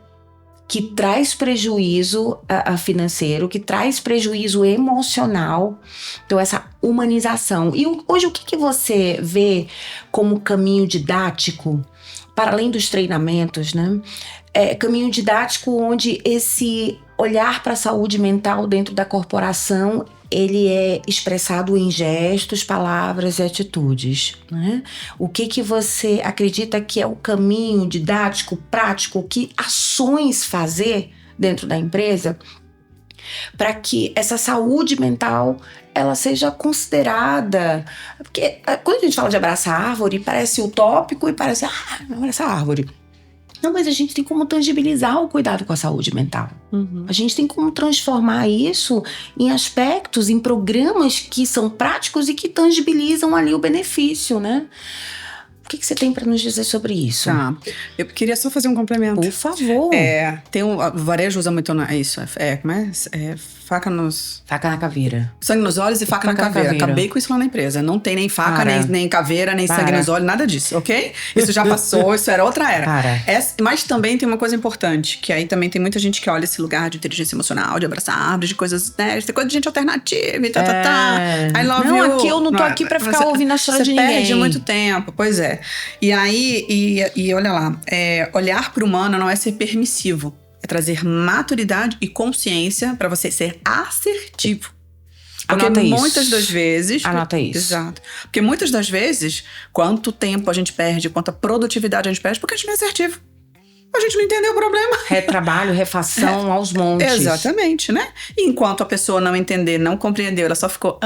que traz prejuízo financeiro, que traz prejuízo emocional, então essa humanização. E hoje, o que você vê como caminho didático, para além dos treinamentos, né? Caminho didático onde esse olhar para a saúde mental dentro da corporação, ele é expressado em gestos, palavras e atitudes, né? O que você acredita que é o caminho didático, prático, que ações fazer dentro da empresa para que essa saúde mental ela seja considerada? Porque quando a gente fala de abraçar a árvore, parece utópico e parece, abraçar a árvore. Não, mas a gente tem como tangibilizar o cuidado com a saúde mental. A gente tem como transformar isso em aspectos, em programas que são práticos e que tangibilizam ali o benefício, né? O que você tem para nos dizer sobre isso? Tá. Eu queria só fazer um complemento. Por favor. O varejo usa muito isso. Como é? Faca na caveira. Sangue nos olhos e faca na caveira. Acabei com isso lá na empresa. Não tem nem faca, nem caveira, nem sangue nos olhos, nada disso, ok? Isso já passou, isso era outra era. Mas também tem uma coisa importante, que aí também tem muita gente que olha esse lugar de inteligência emocional, de abraçar árvores, de coisas, né? De coisa de gente alternativa e tá. I love you. Não, aqui eu não tô aqui pra ficar ouvindo a história de ninguém. Você perde muito tempo, pois é. E aí, olha lá, olhar pro humano não é ser permissivo. É trazer maturidade e consciência para você ser assertivo. Porque Anota muitas isso. das vezes... Anota isso. Exato. Porque muitas das vezes, quanto tempo a gente perde, quanta produtividade a gente perde, porque a gente não é assertivo. A gente não entendeu o problema. Retrabalho, refação aos montes. Exatamente, né? E enquanto a pessoa não entender, não compreendeu, ela só ficou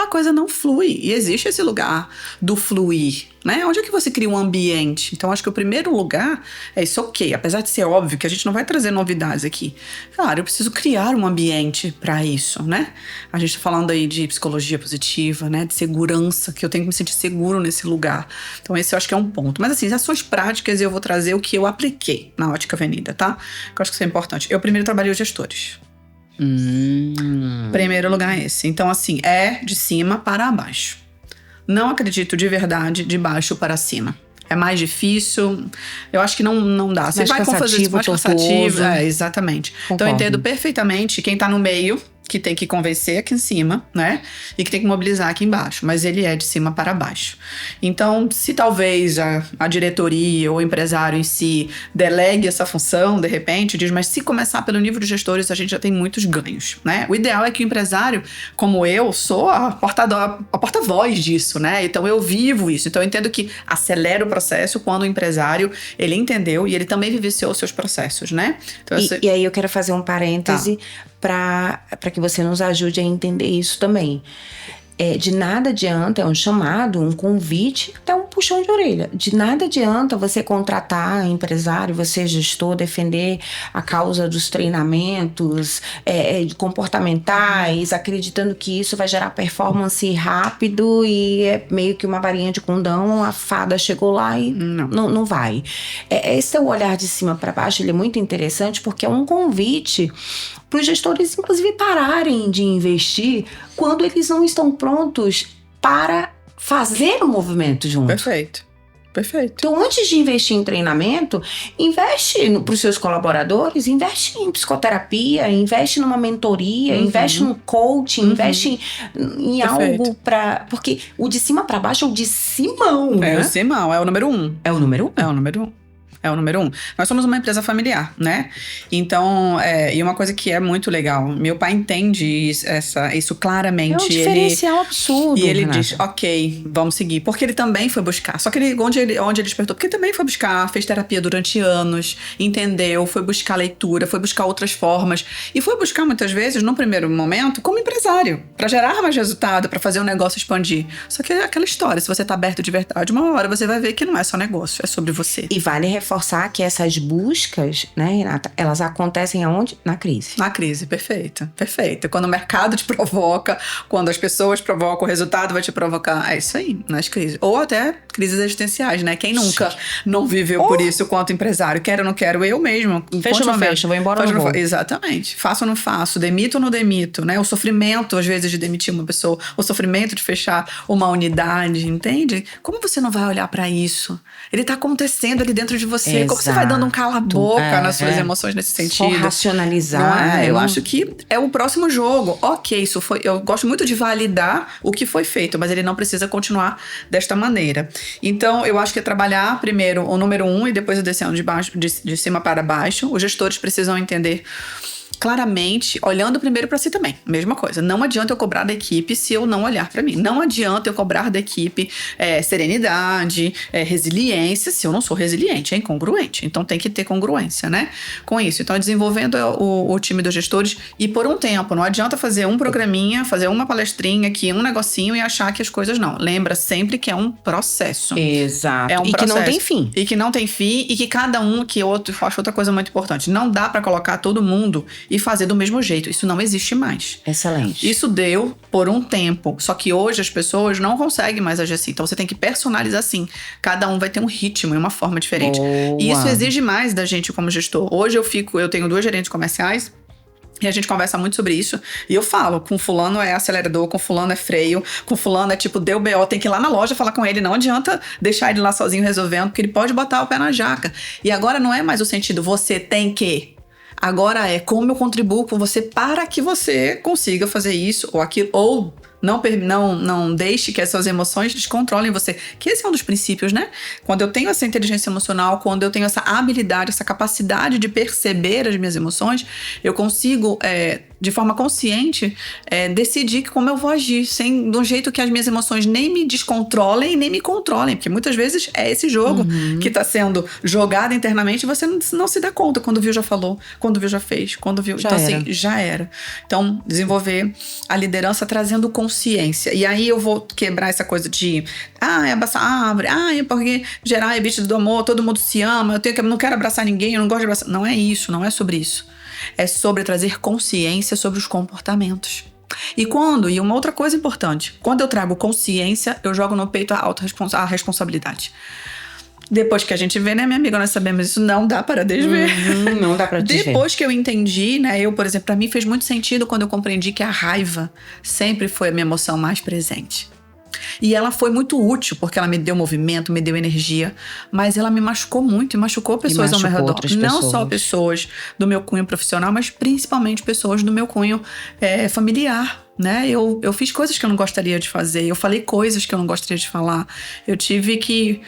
a coisa não flui. E existe esse lugar do fluir, né? Onde é que você cria um ambiente? Então, acho que o primeiro lugar é isso, ok. Apesar de ser óbvio que a gente não vai trazer novidades aqui. Claro, eu preciso criar um ambiente para isso, né? A gente tá falando aí de psicologia positiva, né? De segurança, que eu tenho que me sentir seguro nesse lugar. Então, esse eu acho que é um ponto. Mas, assim, ações práticas, eu vou trazer o que eu apliquei na Ótica Avenida, tá? Que eu acho que isso é importante. Eu primeiro trabalhei os gestores. Primeiro lugar é esse. Então, assim, é de cima para baixo. Não acredito de verdade de baixo para cima. É mais difícil. Eu acho que não dá. Você vai fazer isso mais cansativo. Exatamente. Concordo. Então, eu entendo perfeitamente quem tá no meio, que tem que convencer aqui em cima, né? E que tem que mobilizar aqui embaixo. Mas ele é de cima para baixo. Então, se talvez a diretoria ou o empresário em si delegue essa função, de repente, diz, mas se começar pelo nível de gestores, a gente já tem muitos ganhos, né? O ideal é que o empresário, como eu, sou a porta-voz disso, né? Então, eu vivo isso. Então, eu entendo que acelera o processo quando o empresário, ele entendeu e ele também vivenciou os seus processos, né? Então, e aí eu quero fazer um parêntese para que você nos ajude a entender isso também. De nada adianta, é um chamado, um convite, até um puxão de orelha. De nada adianta você contratar empresário, você gestor, defender a causa dos treinamentos comportamentais, acreditando que isso vai gerar performance rápido e é meio que uma varinha de condão, a fada chegou lá e não vai. Esse é o olhar de cima para baixo, ele é muito interessante porque é um convite para os gestores, inclusive, pararem de investir quando eles não estão prontos para fazer o movimento junto. Perfeito. Então, antes de investir em treinamento, investe para os seus colaboradores, investe em psicoterapia, investe numa mentoria, investe num coaching, investe em algo para... Porque o de cima para baixo é o de simão, né? É o simão, é o número 1. É o número 1? É o número 1. É o número 1. Nós somos uma empresa familiar, né? Então, e uma coisa que é muito legal, meu pai entende isso claramente. É um diferencial absurdo, E ele Renata. diz, ok, vamos seguir. Porque ele também foi buscar. Só que onde ele despertou? Porque ele também foi buscar, fez terapia durante anos, entendeu, foi buscar leitura, foi buscar outras formas. E foi buscar, muitas vezes, num primeiro momento, como empresário. Para gerar mais resultado, para fazer o negócio expandir. Só que é aquela história, se você tá aberto de verdade, uma hora você vai ver que não é só negócio, é sobre você. E vale reforçar que essas buscas, né, Renata, elas acontecem aonde? Na crise. Na crise, perfeito. Quando o mercado te provoca, quando as pessoas provocam, o resultado vai te provocar. É isso aí, nas crises. Ou até crises existenciais, né? Quem nunca não viveu por isso quanto empresário? Quero ou não quero? Eu mesmo. Fecho ou não fecho? Vou embora ou não vou? Exatamente. Faço ou não faço? Demito ou não demito? Né? O sofrimento, às vezes, de demitir uma pessoa. O sofrimento de fechar uma unidade, entende? Como você não vai olhar pra isso? Ele tá acontecendo ali dentro de você. Exato. Como você vai dando um cala-boca nas suas emoções nesse sentido? Só racionalizar. Não é? Né? Eu acho que é o próximo jogo. Ok, isso foi. Eu gosto muito de validar o que foi feito, mas ele não precisa continuar desta maneira. Então, eu acho que é trabalhar primeiro o número 1 e depois descendo de cima para baixo. Os gestores precisam entender claramente, olhando primeiro para si também. Mesma coisa. Não adianta eu cobrar da equipe se eu não olhar para mim. Não adianta eu cobrar da equipe serenidade, resiliência, se eu não sou resiliente, é incongruente. Então tem que ter congruência, né? Com isso. Então, desenvolvendo o time dos gestores e por um tempo. Não adianta fazer um programinha, fazer uma palestrinha aqui, um negocinho e achar que as coisas não. Lembra sempre que é um processo. Exato. É um processo. Que não tem fim. E que não tem fim e que cada um, eu acho outra coisa muito importante. Não dá para colocar todo mundo e fazer do mesmo jeito. Isso não existe mais. Excelente. Isso deu por um tempo. Só que hoje as pessoas não conseguem mais agir assim. Então você tem que personalizar assim. Cada um vai ter um ritmo e uma forma diferente. Boa. E isso exige mais da gente como gestor. Hoje eu tenho 2 gerentes comerciais. E a gente conversa muito sobre isso. E eu falo, com fulano é acelerador, com fulano é freio, com fulano é tipo, deu BO, tem que ir lá na loja falar com ele. Não adianta deixar ele lá sozinho resolvendo, porque ele pode botar o pé na jaca. E agora não é mais o sentido, você tem que... Agora é como eu contribuo com você para que você consiga fazer isso ou aquilo, ou Não deixe que as suas emoções descontrolem você. Que esse é um dos princípios, né? Quando eu tenho essa inteligência emocional, quando eu tenho essa habilidade, essa capacidade de perceber as minhas emoções, eu consigo, de forma consciente, decidir como eu vou agir, de um jeito que as minhas emoções nem me descontrolem, nem me controlem. Porque muitas vezes é esse jogo que está sendo jogado internamente e você não se dá conta. Quando viu, já falou. Quando viu, já fez. Quando viu... Então, assim, já era. Então, desenvolver a liderança trazendo consciência. E aí eu vou quebrar essa coisa de é abraçar a árvore, é porque gerar EBITDA do amor, todo mundo se ama, não quero abraçar ninguém, eu não gosto de abraçar. Não é isso, não é sobre isso. É sobre trazer consciência sobre os comportamentos. E uma outra coisa importante, quando eu trago consciência, eu jogo no peito a responsabilidade. Depois que a gente vê, né, minha amiga, nós sabemos isso, não dá para desver. Não dá para desver. Depois que eu entendi, né, por exemplo, para mim fez muito sentido quando eu compreendi que a raiva sempre foi a minha emoção mais presente. E ela foi muito útil, porque ela me deu movimento, me deu energia, mas ela me machucou muito e machucou pessoas ao meu redor. Não só pessoas do meu cunho profissional, mas principalmente pessoas do meu cunho familiar. Né? Eu fiz coisas que eu não gostaria de fazer, eu falei coisas que eu não gostaria de falar, eu tive que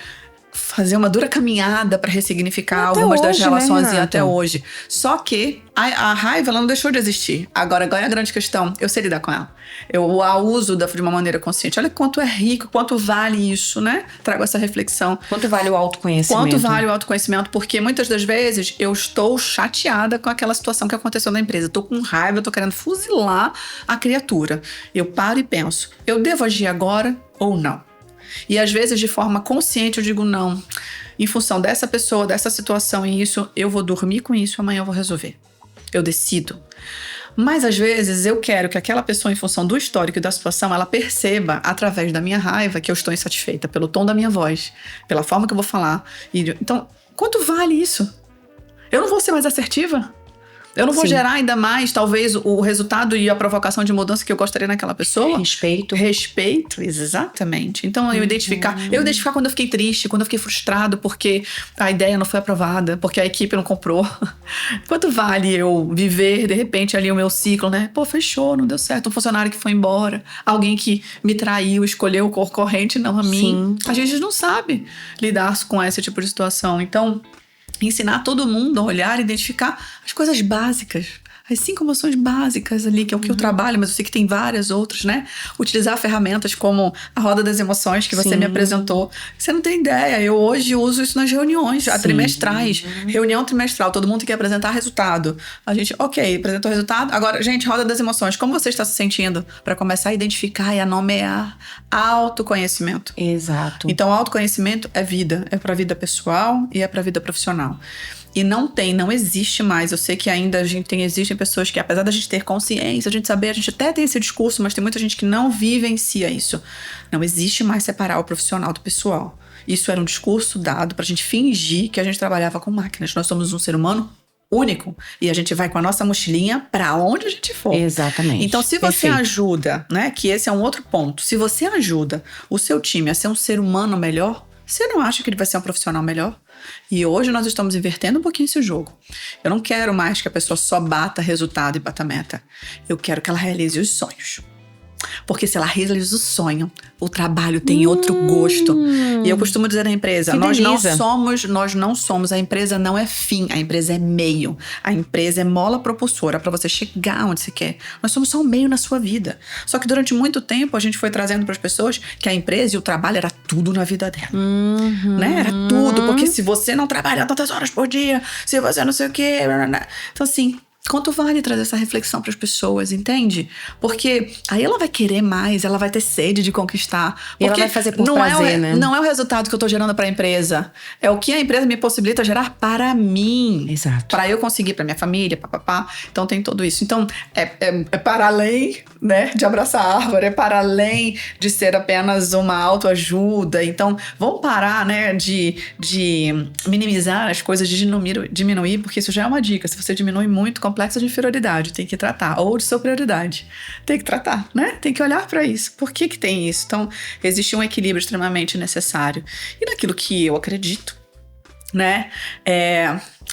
fazer uma dura caminhada para ressignificar algumas das relações, né, e até hoje. Só que a raiva, ela não deixou de existir. Agora é a grande questão, eu sei lidar com ela. Eu a uso de uma maneira consciente. Olha quanto é rico, quanto vale isso, né? Trago essa reflexão. Quanto vale o autoconhecimento? Quanto vale o autoconhecimento? Porque muitas das vezes eu estou chateada com aquela situação que aconteceu na empresa. Estou com raiva, estou querendo fuzilar a criatura. Eu paro e penso, eu devo agir agora ou não? E às vezes, de forma consciente, eu digo não. Em função dessa pessoa, dessa situação e isso, eu vou dormir com isso, amanhã eu vou resolver. Eu decido. Mas às vezes eu quero que aquela pessoa, em função do histórico e da situação, ela perceba, através da minha raiva, que eu estou insatisfeita, pelo tom da minha voz, pela forma que eu vou falar. Então, quanto vale isso? Eu não vou ser mais assertiva? Eu não vou gerar ainda mais, talvez, o resultado e a provocação de mudança que eu gostaria naquela pessoa? Respeito, exatamente. Então, eu identificar quando eu fiquei triste, quando eu fiquei frustrado porque a ideia não foi aprovada, porque a equipe não comprou. Quanto vale eu viver, de repente, ali o meu ciclo, né? Pô, fechou, não deu certo. Um funcionário que foi embora, alguém que me traiu, escolheu o concorrente, não a mim. A gente não sabe lidar com esse tipo de situação. Então, ensinar todo mundo a olhar e identificar as coisas básicas. As 5 emoções básicas ali, que é o que eu trabalho, mas eu sei que tem várias outras, né? Utilizar ferramentas como a roda das emoções que você me apresentou. Você não tem ideia, eu hoje uso isso nas reuniões trimestrais. Reunião trimestral, todo mundo tem que apresentar resultado. A gente, apresentou o resultado. Agora, gente, roda das emoções. Como você está se sentindo? Para começar a identificar e a nomear. Autoconhecimento. Exato. Então, autoconhecimento é vida. É para a vida pessoal e é para a vida profissional. E não existe mais. Eu sei que ainda existem pessoas que, apesar da gente ter consciência, a gente saber, a gente até tem esse discurso, mas tem muita gente que não vivencia isso. Não existe mais separar o profissional do pessoal. Isso era um discurso dado pra gente fingir que a gente trabalhava com máquinas. Nós somos um ser humano único. E a gente vai com a nossa mochilinha pra onde a gente for. Exatamente. Então, se você ajuda, né, que esse é um outro ponto, se você ajuda o seu time a ser um ser humano melhor, você não acha que ele vai ser um profissional melhor? E hoje nós estamos invertendo um pouquinho esse jogo. Eu não quero mais que a pessoa só bata resultado e bata meta. Eu quero que ela realize os sonhos. Porque se ela realiza o sonho, o trabalho tem outro gosto. E eu costumo dizer na empresa, nós não somos, a empresa não é fim, a empresa é meio. A empresa é mola propulsora para você chegar onde você quer. Nós somos só um meio na sua vida. Só que durante muito tempo a gente foi trazendo para as pessoas que a empresa e o trabalho era tudo na vida dela. Né? Era tudo, porque se você não trabalha tantas horas por dia, se você não sei o quê... Então assim... Quanto vale trazer essa reflexão para as pessoas, entende? Porque aí ela vai querer mais, ela vai ter sede de conquistar. E ela vai fazer por prazer, né? Não é o resultado que eu tô gerando para a empresa. É o que a empresa me possibilita gerar para mim. Exato. Para eu conseguir, para minha família, papapá. Então tem tudo isso. Então é para além, né, de abraçar a árvore, é para além de ser apenas uma autoajuda. Então vamos parar, né, de minimizar as coisas, de diminuir, porque isso já é uma dica. Se você diminui muito, complexo de inferioridade, tem que tratar, ou de superioridade, tem que tratar, né? Tem que olhar para isso. Por que tem isso? Então, existe um equilíbrio extremamente necessário. E naquilo que eu acredito, né?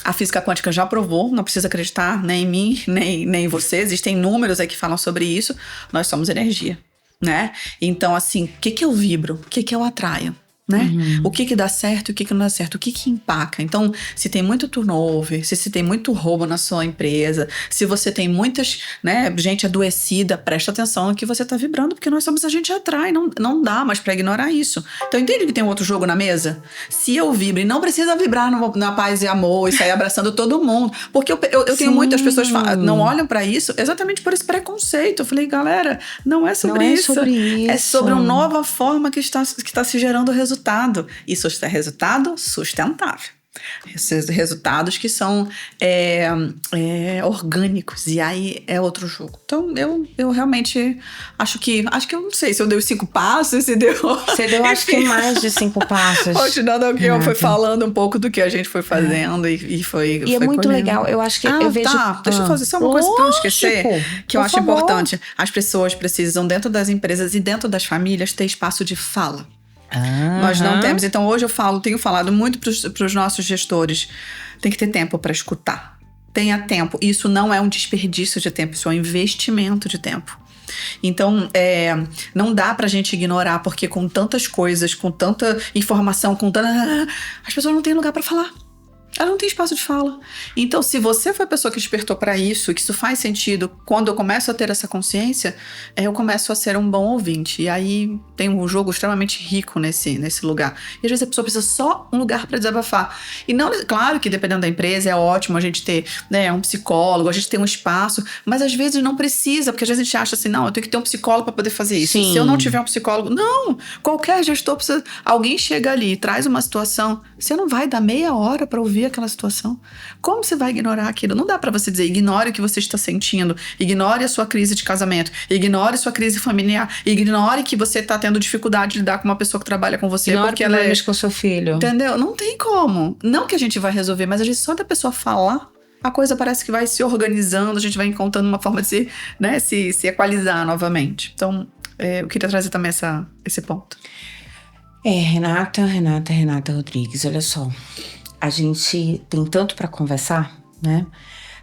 A física quântica já provou, não precisa acreditar nem em mim, nem em você. Existem números aí que falam sobre isso. Nós somos energia. né? Então, assim, o que eu vibro? O que eu atraio? Né? O que dá certo e o que não dá certo, o que empaca. Então, se tem muito turnover, se tem muito roubo na sua empresa, se você tem muitas, né, gente adoecida, presta atenção no que você tá vibrando, porque nós somos a gente atrai, não dá mais pra ignorar isso. Então, entende que tem um outro jogo na mesa? Se eu vibro, e não precisa vibrar na paz e amor e sair abraçando todo mundo, porque eu tenho muitas pessoas que não olham pra isso exatamente por esse preconceito. Eu falei, galera, não é sobre isso. É sobre uma nova forma que está se gerando resultado. Isso é resultado sustentável. Esses resultados que são orgânicos. E aí é outro jogo. Então, eu realmente acho que eu não sei se eu dei os 5 passos, se deu... Você deu, acho que mais de 5 passos. Continuando o que eu fui falando um pouco do que a gente foi fazendo e foi E é muito colhendo. Legal. Eu acho que eu vejo... Deixa eu fazer só uma coisa pra não esquecer, que eu acho importante. As pessoas precisam, dentro das empresas e dentro das famílias, ter espaço de fala. Nós não temos. Então, hoje tenho falado muito para os nossos gestores. Tem que ter tempo para escutar. Tenha tempo. Isso não é um desperdício de tempo, isso é um investimento de tempo. Então, não dá pra gente ignorar, porque com tantas coisas, com tanta informação, as pessoas não têm lugar para falar. Ela não tem espaço de fala. Então, se você foi a pessoa que despertou para isso, que isso faz sentido, quando eu começo a ter essa consciência, eu começo a ser um bom ouvinte. E aí tem um jogo extremamente rico nesse lugar. E às vezes a pessoa precisa só um lugar para desabafar. E não, claro que dependendo da empresa é ótimo a gente ter, né, um psicólogo, a gente ter um espaço, mas às vezes não precisa, porque às vezes a gente acha assim, não, eu tenho que ter um psicólogo para poder fazer isso. Sim. Se eu não tiver um psicólogo, não, qualquer gestor precisa. Alguém chega ali, traz uma situação, você não vai dar meia hora para ouvir aquela situação. Como você vai ignorar aquilo? Não dá pra você dizer, ignore o que você está sentindo, ignore a sua crise de casamento, ignore a sua crise familiar, ignore que você tá tendo dificuldade de lidar com uma pessoa que trabalha com você. Ignore porque problemas com seu filho. Entendeu? Não tem como. Não que a gente vai resolver, mas a gente só da pessoa falar, a coisa parece que vai se organizando, a gente vai encontrando uma forma de se equalizar novamente. Então, eu queria trazer também esse ponto. Renata Rodrigues, olha só. A gente tem tanto para conversar, né?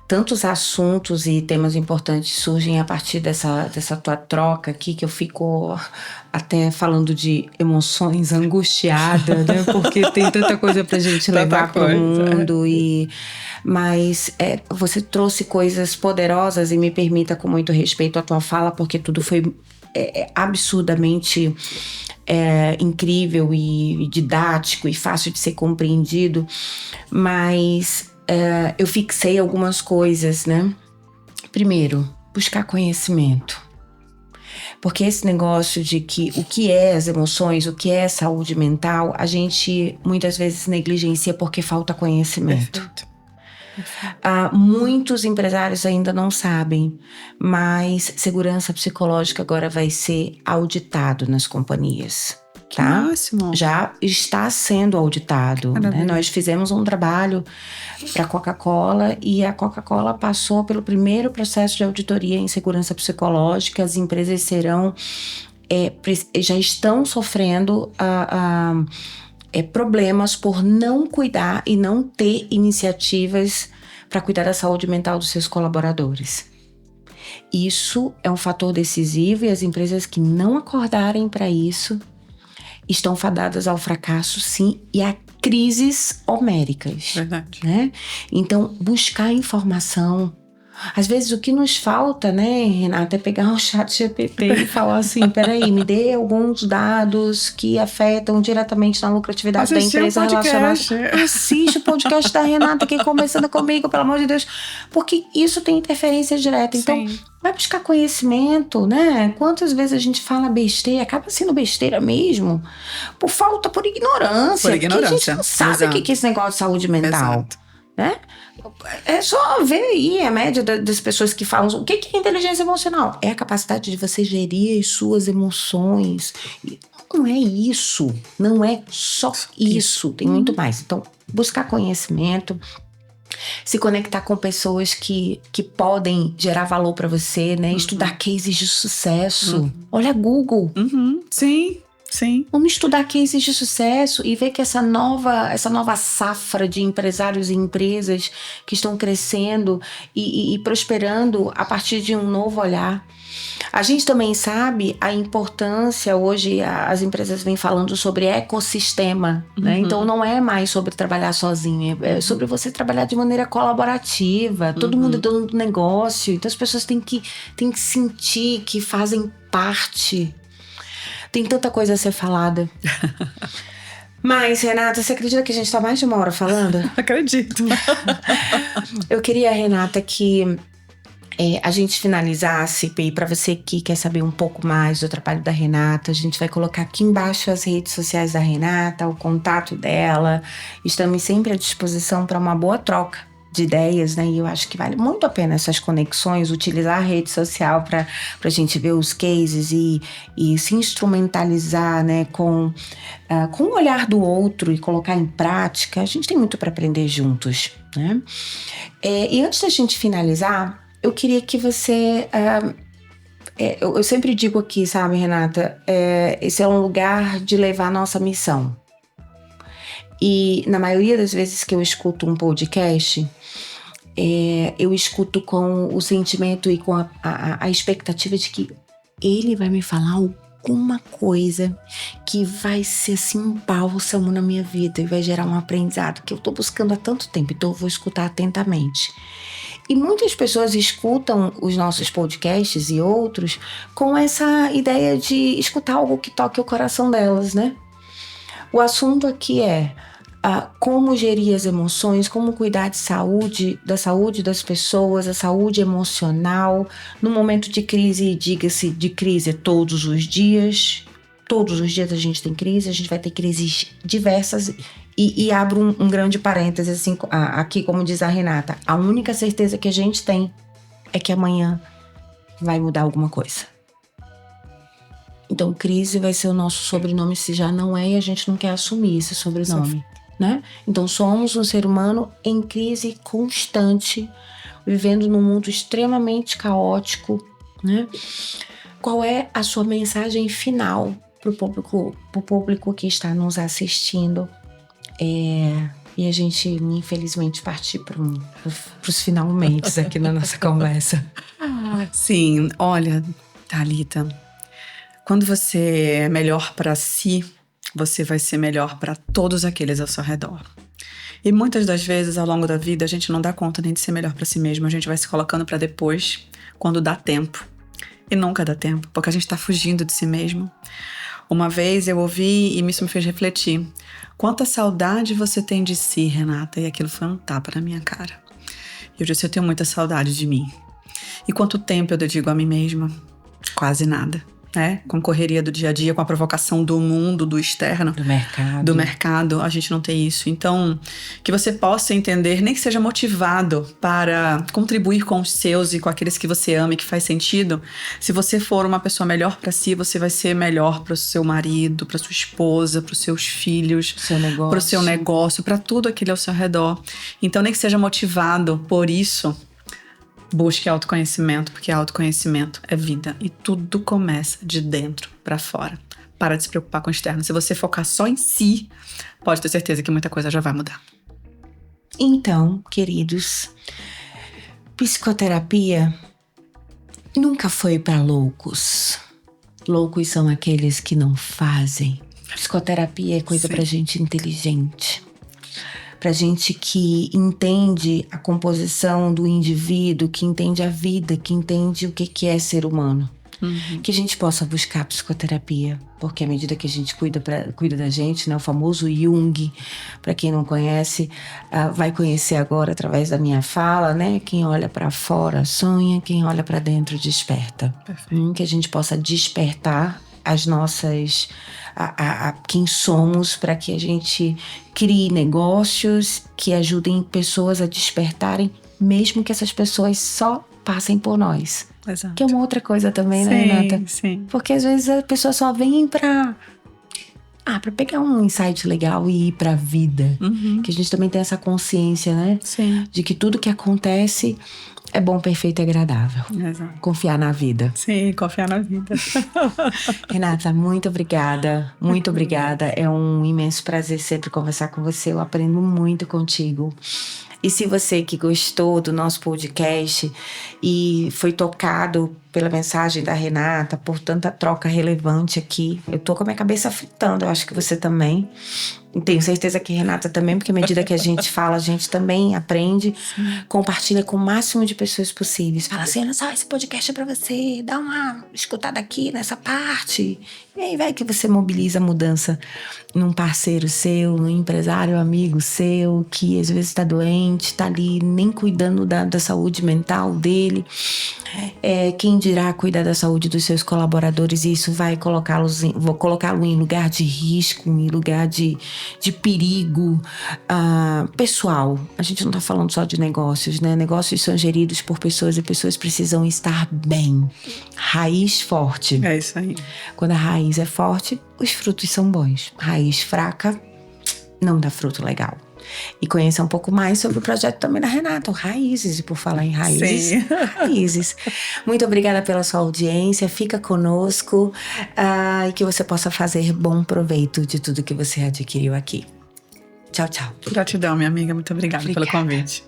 Tantos assuntos e temas importantes surgem a partir dessa tua troca aqui, que eu fico até falando de emoções angustiadas, né? Porque tem tanta coisa pra gente levar pro mundo. Mas você trouxe coisas poderosas e me permita, com muito respeito, a tua fala, porque tudo foi absurdamente incrível e didático e fácil de ser compreendido, mas eu fixei algumas coisas, né? Primeiro, buscar conhecimento. Porque esse negócio de que o que é as emoções, o que é saúde mental, a gente muitas vezes negligencia porque falta conhecimento. Perfeito. Muitos empresários ainda não sabem, mas segurança psicológica agora vai ser auditado nas companhias. Que máximo. Já está sendo auditado, né? Nós fizemos um trabalho para a Coca-Cola e a Coca-Cola passou pelo primeiro processo de auditoria em segurança psicológica. As empresas já estão sofrendo problemas por não cuidar e não ter iniciativas para cuidar da saúde mental dos seus colaboradores. Isso é um fator decisivo e as empresas que não acordarem para isso estão fadadas ao fracasso, sim, e a crises homéricas. Verdade. Né? Então, buscar informação. Às vezes o que nos falta, né, Renata, é pegar um chat GPT e falar assim, peraí, me dê alguns dados que afetam diretamente na lucratividade da empresa relacionada. Assiste o podcast da Renata aqui conversando comigo, pelo amor de Deus, porque isso tem interferência direta. Então, vai buscar conhecimento, né? Quantas vezes a gente fala besteira, acaba sendo besteira mesmo, por ignorância. Porque a gente não sabe o que é esse negócio de saúde mental. Exato. Né? É só ver aí a média das pessoas que falam. O que é inteligência emocional? É a capacidade de você gerir as suas emoções. Não é isso. Não é só isso. Tem muito mais. Então, buscar conhecimento, se conectar com pessoas que podem gerar valor para você, né? Estudar cases de sucesso. Olha Google. Sim. Vamos estudar cases de sucesso e ver que essa nova safra de empresários e empresas que estão crescendo e prosperando a partir de um novo olhar. A gente também sabe a importância, hoje as empresas vêm falando sobre ecossistema, né? Então não é mais sobre trabalhar sozinho, é sobre você trabalhar de maneira colaborativa, todo mundo é dono do negócio, então as pessoas têm que sentir que fazem parte. Tem tanta coisa a ser falada. Mas, Renata, você acredita que a gente tá mais de 1 hora falando? Acredito. Eu queria, Renata, que a gente finalizasse, e para você que quer saber um pouco mais do trabalho da Renata, a gente vai colocar aqui embaixo as redes sociais da Renata, o contato dela. Estamos sempre à disposição para uma boa troca de ideias, né? E eu acho que vale muito a pena essas conexões, utilizar a rede social para a gente ver os cases e se instrumentalizar, né? Com o olhar do outro e colocar em prática. A gente tem muito para aprender juntos, né? E antes da gente finalizar, eu queria que você... eu sempre digo aqui, sabe, Renata? Esse é um lugar de levar a nossa missão. E na maioria das vezes que eu escuto um podcast, eu escuto com o sentimento e com a expectativa de que ele vai me falar alguma coisa que vai ser assim um bálsamo na minha vida e vai gerar um aprendizado que eu tô buscando há tanto tempo, então eu vou escutar atentamente. E muitas pessoas escutam os nossos podcasts e outros com essa ideia de escutar algo que toque o coração delas, né? O assunto aqui é como gerir as emoções, como cuidar da saúde das pessoas, a saúde emocional. No momento de crise, diga-se de crise todos os dias. Todos os dias a gente tem crise, a gente vai ter crises diversas. E abro um grande parêntese, assim, aqui, como diz a Renata, a única certeza que a gente tem é que amanhã vai mudar alguma coisa. Então, crise vai ser o nosso sobrenome, se já não é, e a gente não quer assumir esse sobrenome, né? Então, somos um ser humano em crise constante, vivendo num mundo extremamente caótico, né? Qual é a sua mensagem final pro público que está nos assistindo? E a gente, infelizmente, partir pros finalmente aqui na nossa conversa. Sim, olha, Thalita, quando você é melhor para si, você vai ser melhor para todos aqueles ao seu redor. E muitas das vezes, ao longo da vida, a gente não dá conta nem de ser melhor para si mesmo. A gente vai se colocando para depois, quando dá tempo. E nunca dá tempo, porque a gente tá fugindo de si mesmo. Uma vez eu ouvi e isso me fez refletir. Quanta saudade você tem de si, Renata? E aquilo foi um tapa na minha cara. E eu disse, eu tenho muita saudade de mim. E quanto tempo eu dedico a mim mesma? Quase nada. né? Com a correria do dia a dia, com a provocação do mundo, do externo. Do mercado, a gente não tem isso. Então, que você possa entender, nem que seja motivado para contribuir com os seus e com aqueles que você ama e que faz sentido. Se você for uma pessoa melhor para si, você vai ser melhor para o seu marido, para sua esposa, para os seus filhos, para o seu negócio, para tudo aquilo ao seu redor. Então, nem que seja motivado por isso, busque autoconhecimento, porque autoconhecimento é vida e tudo começa de dentro para fora. Para de se preocupar com o externo. Se você focar só em si, pode ter certeza que muita coisa já vai mudar. Então, queridos, psicoterapia nunca foi para loucos. Loucos são aqueles que não fazem. Psicoterapia é coisa pra gente inteligente. Pra gente que entende a composição do indivíduo, que entende a vida, que entende o que é ser humano. Que a gente possa buscar psicoterapia, porque à medida que a gente cuida da gente, né, o famoso Jung, para quem não conhece, vai conhecer agora através da minha fala, né? Quem olha para fora sonha, quem olha para dentro desperta. Que a gente possa despertar as nossas, quem somos, para que a gente crie negócios que ajudem pessoas a despertarem, mesmo que essas pessoas só passem por nós. Exato. Que é uma outra coisa também, né, Renata? Sim. Porque às vezes a pessoa só vem pra pegar um insight legal e ir pra vida. Que a gente também tem essa consciência, né? Sim. De que tudo que acontece é bom, perfeito e agradável. Exato. Confiar na vida. Sim, confiar na vida. Renata, muito obrigada. Muito obrigada. É um imenso prazer sempre conversar com você. Eu aprendo muito contigo. E se você que gostou do nosso podcast e foi tocado pela mensagem da Renata, por tanta troca relevante aqui, eu tô com a minha cabeça fritando, eu acho que você também. E tenho certeza que a Renata também, porque à medida que a gente fala, a gente também aprende. Compartilha com o máximo de pessoas possíveis. Fala assim, olha só, esse podcast é pra você, dá uma escutada aqui nessa parte. E aí vai que você mobiliza a mudança num parceiro seu, num empresário amigo seu, que às vezes tá doente, tá ali nem cuidando da saúde mental dele. Quem dirá cuidar da saúde dos seus colaboradores, e isso vai colocá-lo em lugar de risco, em lugar de perigo pessoal. A gente não está falando só de negócios, né? Negócios são geridos por pessoas e pessoas precisam estar bem. Raiz forte. É isso aí. Quando a raiz é forte, os frutos são bons. Raiz fraca não dá fruto legal. E conhecer um pouco mais sobre o projeto também da Renata, o Raízes. E por falar em raízes, Sim. raízes. Muito obrigada pela sua audiência. Fica conosco e que você possa fazer bom proveito de tudo que você adquiriu aqui. Tchau, tchau. Gratidão, minha amiga. Muito obrigada pelo convite.